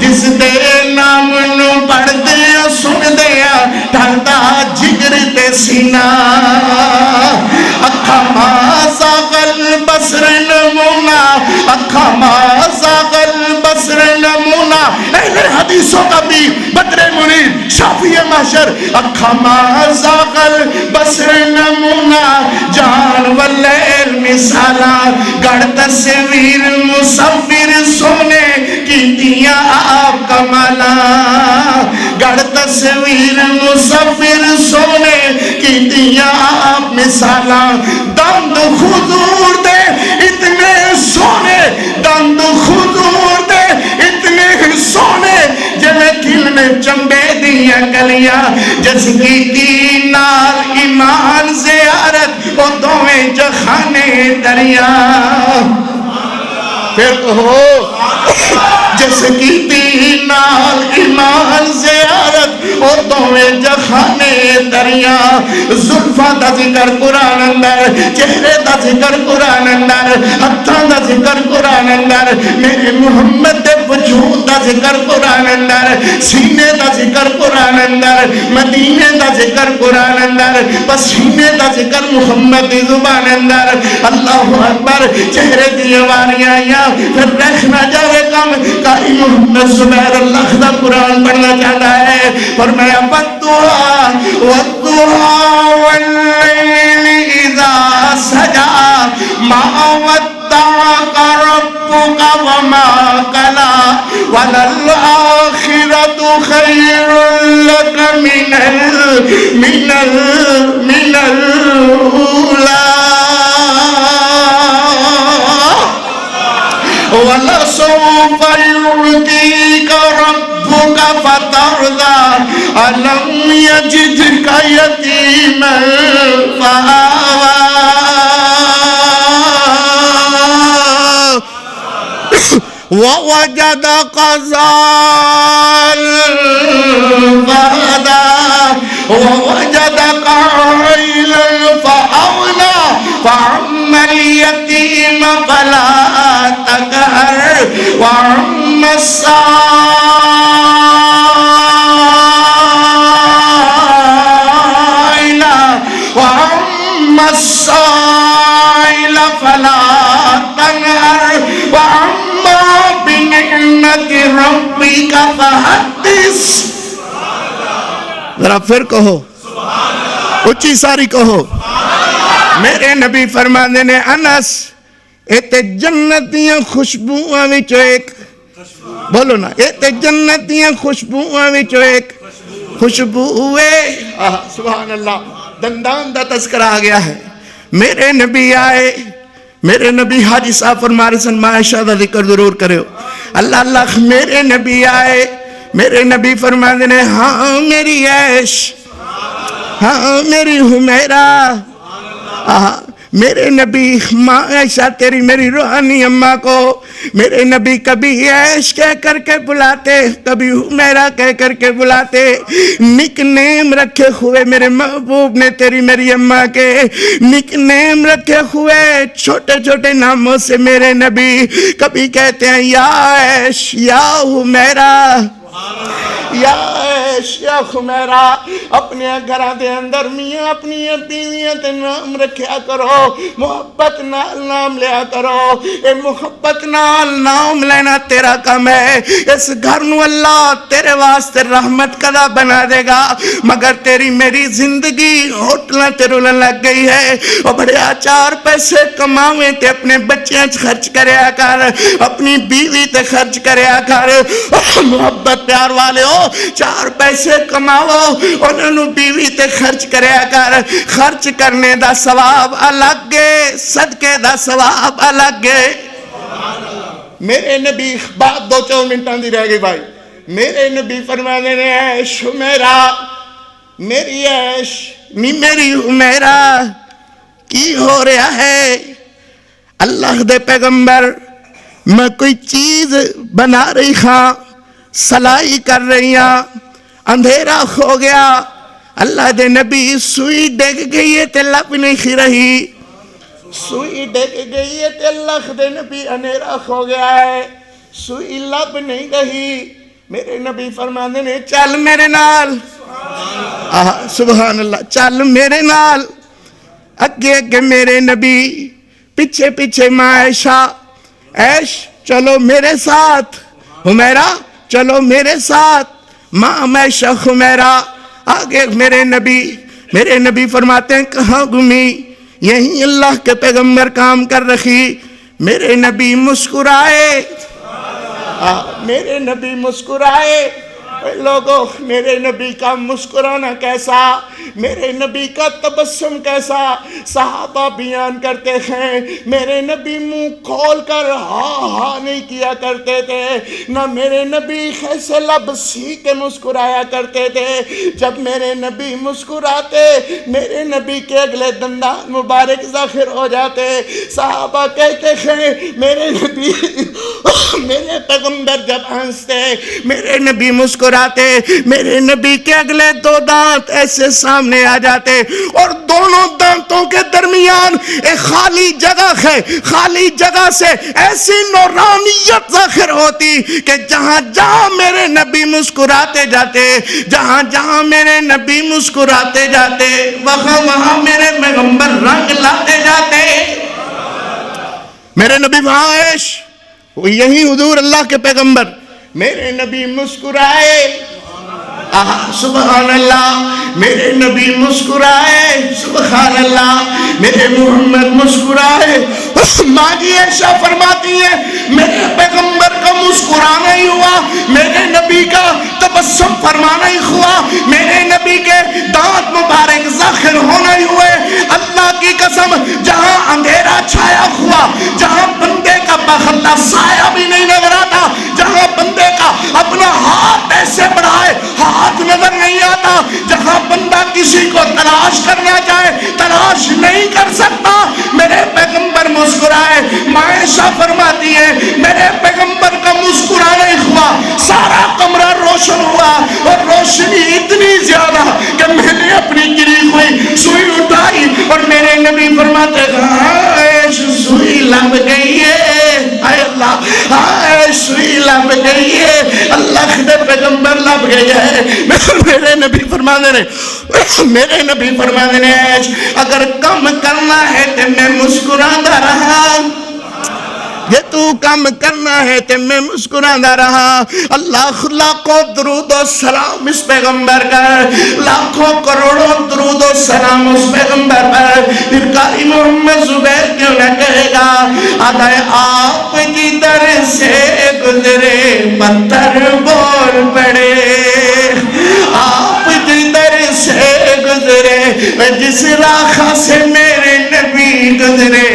جس دے نام نو پڑھ دے سن دیا ڈھلدا جگر تے سینہ اکھا ماسا قلب بسر نمونہ اکھا ما زاغل بصر نمونہ، اہل حدیثوں کا بھی بدر منیر شافی محشر، اکھا ما زاغل بصر نمونہ جان واللیل مثالا، گڑ تصویر مصور سونے کی دیا آپ کمالا، گڑ تصویر مصور سونے کی دیا آپ مثالا، دند حضور دے اتنے سونے، دند حضور دے اتنے سونے، جویں کل میں چمبے دیا گلیاں، جس کی دینار ایمان زیارت وہ دویں جخانے دریا، پھر کہو جس کی دینار ایمان زیارت وہ دویں جخانے دریا، زلفہ دا ذکر قرآن اندر، چہرے دا ذکر قرآن اندر، ہتھاں دا ذکر قرآن اندر، میرے محمد دے وجود دا ذکر قرآن اندر، سینے دا ذکر قرآن اندر، مدینے دا ذکر قرآن اندر، پسینے دا ذکر محمد دی زبان اندر، اللہ اکبر، چہرے دی واریاں یا پھر رکھنا جاوے کم، قاری محمد زبیر اللہ دا قرآن پڑھنا چاہتا ہے، فرمایا والدعا واللیل اذا سجا ما ودعک ربک وما قلا وللآخرۃ خیر لک من الاولی وَلَسَوْفَ يُعْطِيكَ رَبُّكَ فَتَرْضَىٰ أَلَمْ يَجِدْكَ يَتِيمًا فَآوَىٰ وَوَجَدَكَ ضَالًّا فَهَدَىٰ وَوَجَدَكَ عَائِلًا فَأَغْنَىٰ فَأَمَّا الْيَتِيمَ فَلَا تَقْهَرْ وَأَمَّا السَّائِلَ فَلَا تَنْهَرْ وَأَمَّا بِنِعْمَةِ رَبِّكَ فَحَدِّثْ۔ ذرا پھر کہو، اچھی ساری کہو، میرے نبی فرماندے نے انس ایتے جنتیاں خوشبوئاں وچوں ایک، بولو نا، ایتے جنتیاں خوشبوئاں وچوں ایک خوشبو ہوئے، سبحان اللہ، دندان دا تذکرہ آ گیا ہے، میرے نبی آئے، میرے نبی حاجی صاحب فرما رہے سن معاشہ دا ذکر ضرور کرے ہو، اللہ اللہ، میرے نبی آئے، میرے نبی فرماندے نے ہاں میری عیش، ہاں میری حمیرہ، میرے نبی ماں عائشہ تیری میری روحانی اماں کو میرے نبی کبھی عیش کہہ کر کے بلاتے، کبھی حمیرہ کہہ کر کے بلاتے، نک نیم رکھے ہوئے میرے محبوب نے تیری میری اماں کے نک نیم رکھے ہوئے چھوٹے چھوٹے ناموں سے میرے نبی کبھی کہتے ہیں یا عیش یا حمیرہ، یا عیش یا حمیرہ، اپنے گھراں دے اندر میاں اپنی بیویاں تے نام رکھیا کرو، محبت نال نام لیا کرو، اے محبت نال نام لینا تیرا کم ہے، اس گھر نو اللہ تیرے واسطے رحمت کدا بنا دے گا، مگر تیری میری زندگی ہوٹلہ تے رولن لگ گئی ہے، اور بڑے چار پیسے کماویں تے اپنے بچیاں خرچ کریا کر، اپنی بیوی تے خرچ کریا کر، محبت پیار والے ہو، چار پیسے کماؤ انہوں بیوی تے خرچ کریا کر، خرچ کرنے دا ثواب الگ ہے، صدقے دا ثواب الگ ہے۔ میرے نبی بات 2-4 منٹاں دی رہ گئی بھائی، میرے نبی فرمانے نے عیش میرا، میری عیش نی میری میرا کی ہو رہا ہے؟ اللہ دے پیغمبر میں کوئی چیز بنا رہی ہاں، سلائی کر رہی ہاں، اندھیرا ہو گیا، اللہ دے نبی سوئی ڈگ گئی ہے تے لب نہیں کھی رہی، سوئی ڈگ گئی ہے تے اللہ دے نبی اندھیرا ہو گیا ہے، سوئی لب نہیں رہی، میرے نبی فرمانے نے چل میرے نال، سبحان اللہ، چل میرے نال، اگے اگے میرے نبی، پیچھے پیچھے ماں عائشہ، عیش چلو میرے ساتھ، حمیرہ چلو میرے ساتھ، ماں میں شخ حمیرہ. آگے میرے نبی فرماتے ہیں کہاں گمی؟ یہیں اللہ کے پیغمبر کام کر رکھی. میرے نبی مسکرائے، میرے نبی مسکرائے. لوگوں، میرے نبی کا مسکرانا کیسا، میرے نبی کا تبسم کیسا. صحابہ بیان کرتے ہیں میرے نبی منہ کھول کر ہاں نہیں کیا کرتے تھے، نہ میرے نبی ایسے لب سی کے مسکرایا کرتے تھے. جب میرے نبی مسکراتے میرے نبی کے اگلے دندان مبارک ظاہر ہو جاتے. صحابہ کہتے ہیں میرے نبی میرے پیغمبر جب ہنستے میرے نبی مسکراتے، میرے نبی کے اگلے دو دانت ایسے سامنے آ جاتے اور دونوں دانتوں کے درمیان ایک خالی جگہ ہے. خالی جگہ سے ایسی نورانیت ظاہر ہوتی کہ جہاں جہاں میرے نبی مسکراتے جاتے، جہاں جہاں میرے نبی مسکراتے جاتے، وہاں وہاں میرے پیغمبر رنگ لاتے جاتے. میرے نبی وہاں عیش، یہی حضور اللہ کے پیغمبر. میرے نبی مسکرائے، سبحان اللہ. میرے نبی مسکرائے، سبحان اللہ. میرے محمد مسکرائے. ماں جی عائشہ فرماتی ہیں میرے پیغمبر کا مسکرانا ہی ہوا، میرے نبی کا تبسم فرمانا ہی ہوا، میرے نبی کے دانت مبارک ظاہر ہونا ہی ہوئے. اللہ کی قسم جہاں اندھیرا چھایا ہوا، جہاں بندے کا بغلہ سایہ بھی نہیں نظر آتا، جہاں بندے کا اپنا ہاتھ ایسے بڑھائے ہاتھ نظر نہیں آتا، جہاں بندہ کسی کو تلاش کرنا چاہے تلاش نہیں کر سکتا، میرے پیغمبر مسکرائے. عائشہ فرماتی ہے میرے پیغمبر کا مسکرانا ہی ہوا، سارا کمرہ روشن ہوا اور روشنی اتنی زیادہ کہ میں نے اپنی گری ہوئی سوئی اٹھائی اور میرے نبی فرماتے ہیں سوئی لگ گئی ہے، اے اللہ سوئی لگ گئی ہے، اللہ کے پیغمبر لگ گئی ہے. میرے نبی فرماتے ہیں میرے نبی فرماتے ہیں اگر کم کرنا ہے تو میں مسکراتا رہا، یہ تو کم کرنا ہے تو میں مسکراتا رہا. اللہ لاکھوں درود و سلام اس پیغمبر پر، لاکھوں کروڑوں درود و سلام اس پیغمبر پر. پھر قاری محمد زبیر کیوں نہ کہے گا آدھے آپ کی در سے گزرے پتھر بول پڑے، آپ کی در سے گزرے جس راہ سے میرے نبی گزرے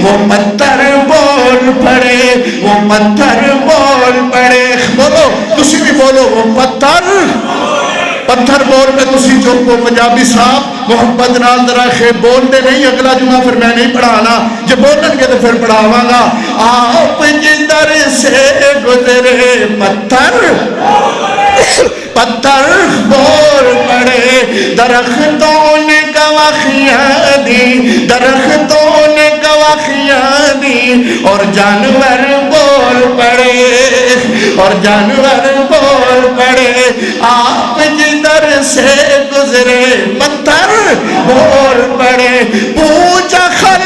وہ پتھر بول پڑے، وہ پتھر بول پڑے. بولو تسی بھی بولو وہ پتھر بول پہ. تسی جو کو پنجابی صاحب محبت نال درخے بول دے نہیں، اگلا جمعہ پھر میں نہیں پڑھانا، جب بولن گے تو پھر پڑھاواں گا. آپ جدھر سے گزرے پتھر بول پڑے، درختوں نے گواہیاں دی، درختوں نے گواہیاں دی اور جانور بول پڑے، اور جانور بول پڑے. آپ جدھر سے گزرے پتھر بول پڑے. پوچھا خل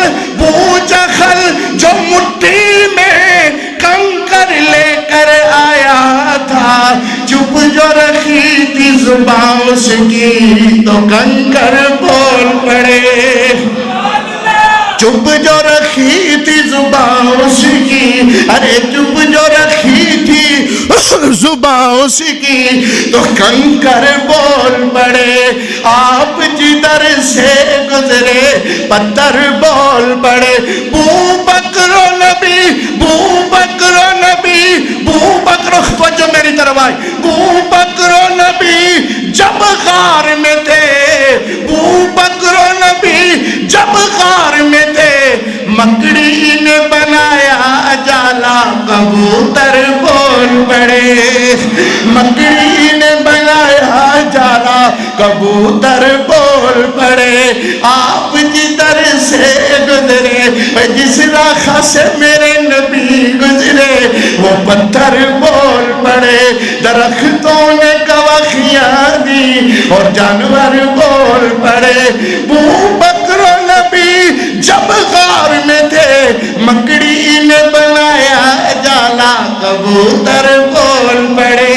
جو مٹھی میں کنکر لے کر آیا تھا، چپ جو رکھی تھی زبان اس کی تو کنکر بول پڑے. چپ جو رکھی تھی زبان اس کی، ارے چپ جو رکھی تھی زبان اس کی تو کنکر بول پڑے. آپ جدھر سے گزرے پتھر بول پڑے. بو بکر جو میری طرف آئی، بو بکر نبی جب غار میں تھے، بو بکر نبی جب غار میں تھے، مکڑی نے بنایا جالا کبوتر بول پڑے، مکڑی نے بنایا جالا کبوتر بول پڑے. آپ جدھر سے گزرے جس راہ سے میرے نبی گزرے وہ پتھر بول پڑے. درختوں نے گواہیاں دی اور جانور بول پڑے. بو بکر نبی جب غار میں تھے، مکڑی نے بنایا کبوتر بول پڑے.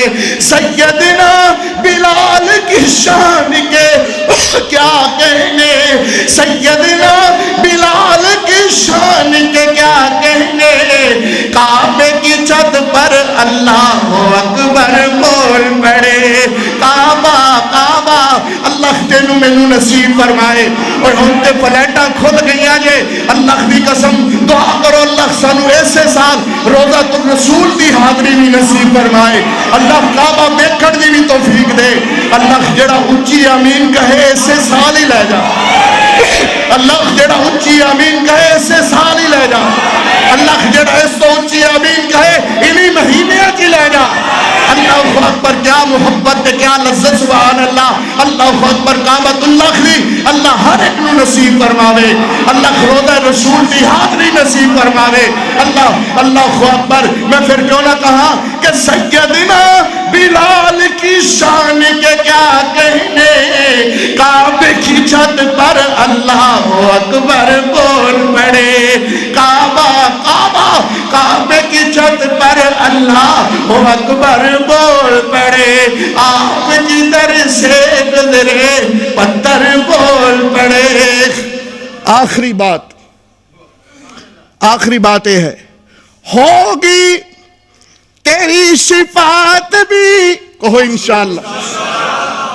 سیدنا بلال کی شان کے کیا کہنے, سیدنا بلال کی شان کے کیا کہنے, کعبے کی چھت پر اللہ اکبر بول پڑے. کعبہ کعبہ اللہ تینوں مینوں نصیب فرمائے. اور ہن تے فلیٹاں کھل گئیاں جے, اللہ دی قسم دعا کرو اللہ سانو ایسے سال روزہ الرسول دی حاضری بھی نصیب فرمائے. اللہ کعبہ ویکھن دی بھی توفیق دے. اللہ جڑا اونچی آمین کہے ایسے سال ہی لے جا. اللہ جڑا اونچی آمین کہے ایسے سال ہی لے جا. اللہ جڑا اس تو اونچی آمین کہے انہی مہینے چ لے جا. اللہ اکبر, کیا محبت ہے, کیا لذت, سبحان اللہ. اللہ اکبر. کعبۃ اللہ دی اللہ ہر ایک نو نصیب فرماوے. اللہ روضہ رسول دی حاضری نصیب فرماوے. اللہ اکبر. میں پھر کیوں نہ کہا کہ سیدنا بلال کی شان کے کیا کہنے, کعبے کی چھت پر اللہ اکبر بول پڑے. کعبہ کعبہ کعبے کی چھت پر اللہ اکبر بول پڑے. آپ جدھر سے گزرے پتھر بول پڑے. آخری بات یہ ہے, ہوگی تیری شفاعت بھی, کہو انشاءاللہ,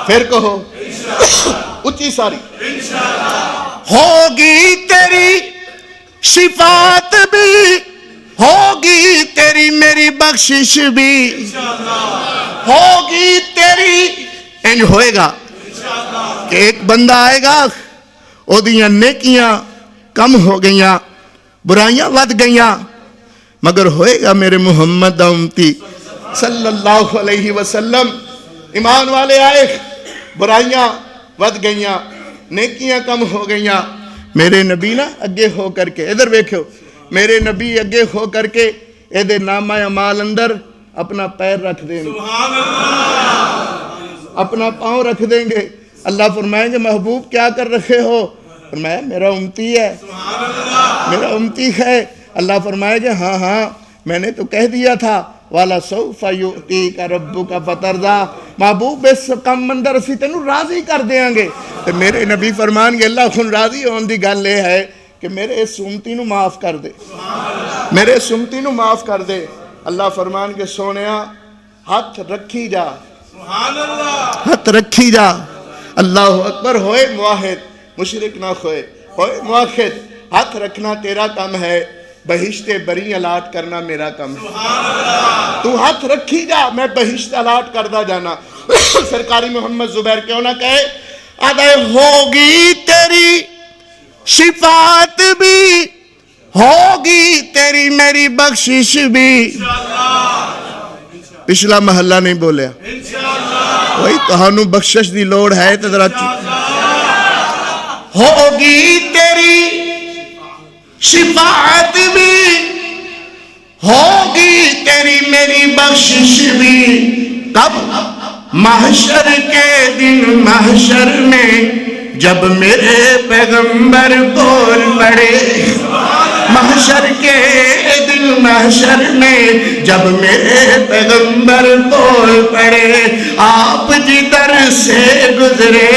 پھر کہو اچھی ساری, ہوگی تیری شفاعت بھی, ہوگی تیری میری بخشش بھی, ہوگی تیری. انج ہوئے گا کہ ایک بندہ آئے گا, او دیاں نیکیاں کم ہو گئیاں, برائیاں ود گئیاں, مگر ہوئے گا میرے محمد امتی صلی اللہ علیہ وسلم, ایمان والے آئے, برائیاں ود گئیاں, نیکیاں کم ہو گئیاں. میرے نبی نا اگے ہو کر کے, ادھر ویکھو, میرے نبی اگے ہو کر کے ایدے نامہ اعمال اندر اپنا پیر رکھ دیں گے, اپنا پاؤں رکھ دیں گے. اللہ فرمائیں گے محبوب کیا کر رکھے ہو, فرمایا میرا امتی ہے, میرا امتی ہے. اللہ فرمائے گے ہاں ہاں میں نے تو کہہ دیا تھا, وَلَسَوْفَ يُؤْتِيكَ رَبُّكَ فَتَرْضَىٰ, محبوب اس کم اندر اسی تینوں راضی کر دیاں گے. تو میرے نبی فرمان گے اللہ خون راضی ہون دی گل یہ ہے کہ میرے اس امتی نو معاف کر دے, میرے اس امتی نو معاف کر دے. اللہ فرمان کے سونیا ہاتھ رکھی جا, ہاتھ رکھی جا. اللہ اکبر. ہوئے موحد, مشرک نہ ہوئے موحد. ہاتھ رکھنا تیرا کام ہے, بہشت بری الاٹ کرنا میرا کام ہے. تو ہاتھ رکھی جا, میں بہشت الاٹ کردہ جانا. سرکاری محمد زبیر کیوں نہ کہے, آدھے ہوگی تیری شفاعت بھی, ہوگی تیری میری بخشش بھی. پچھلا محلہ نہیں بولیا, وہی تہانوں بخشش دی لوڑ ہے تو ذرا ہوگی تیری شفاعت بھی, ہوگی تیری میری بخشش بھی. کب؟ محشر کے دن, محشر میں جب میرے پیغمبر بول پڑے. محشر کے دن, محشر میں جب میرے پیغمبر بول پڑے. آپ جدھر سے گزرے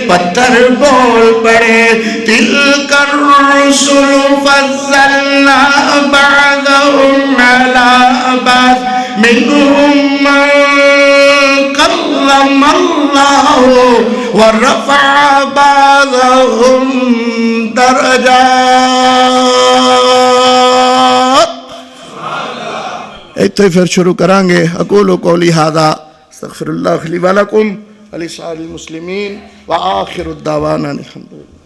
پتھر بول پڑے. تلک الرسل فضلنا بعضهم على بعض منهم من كرم الله ورفع بعضهم درجات. ایتھے پھر شروع کریں گے. اقول قولی ھذا استغفر اللہ لی ولکم ولسائر المسلمین وآخر الدعوانا الحمدللہ.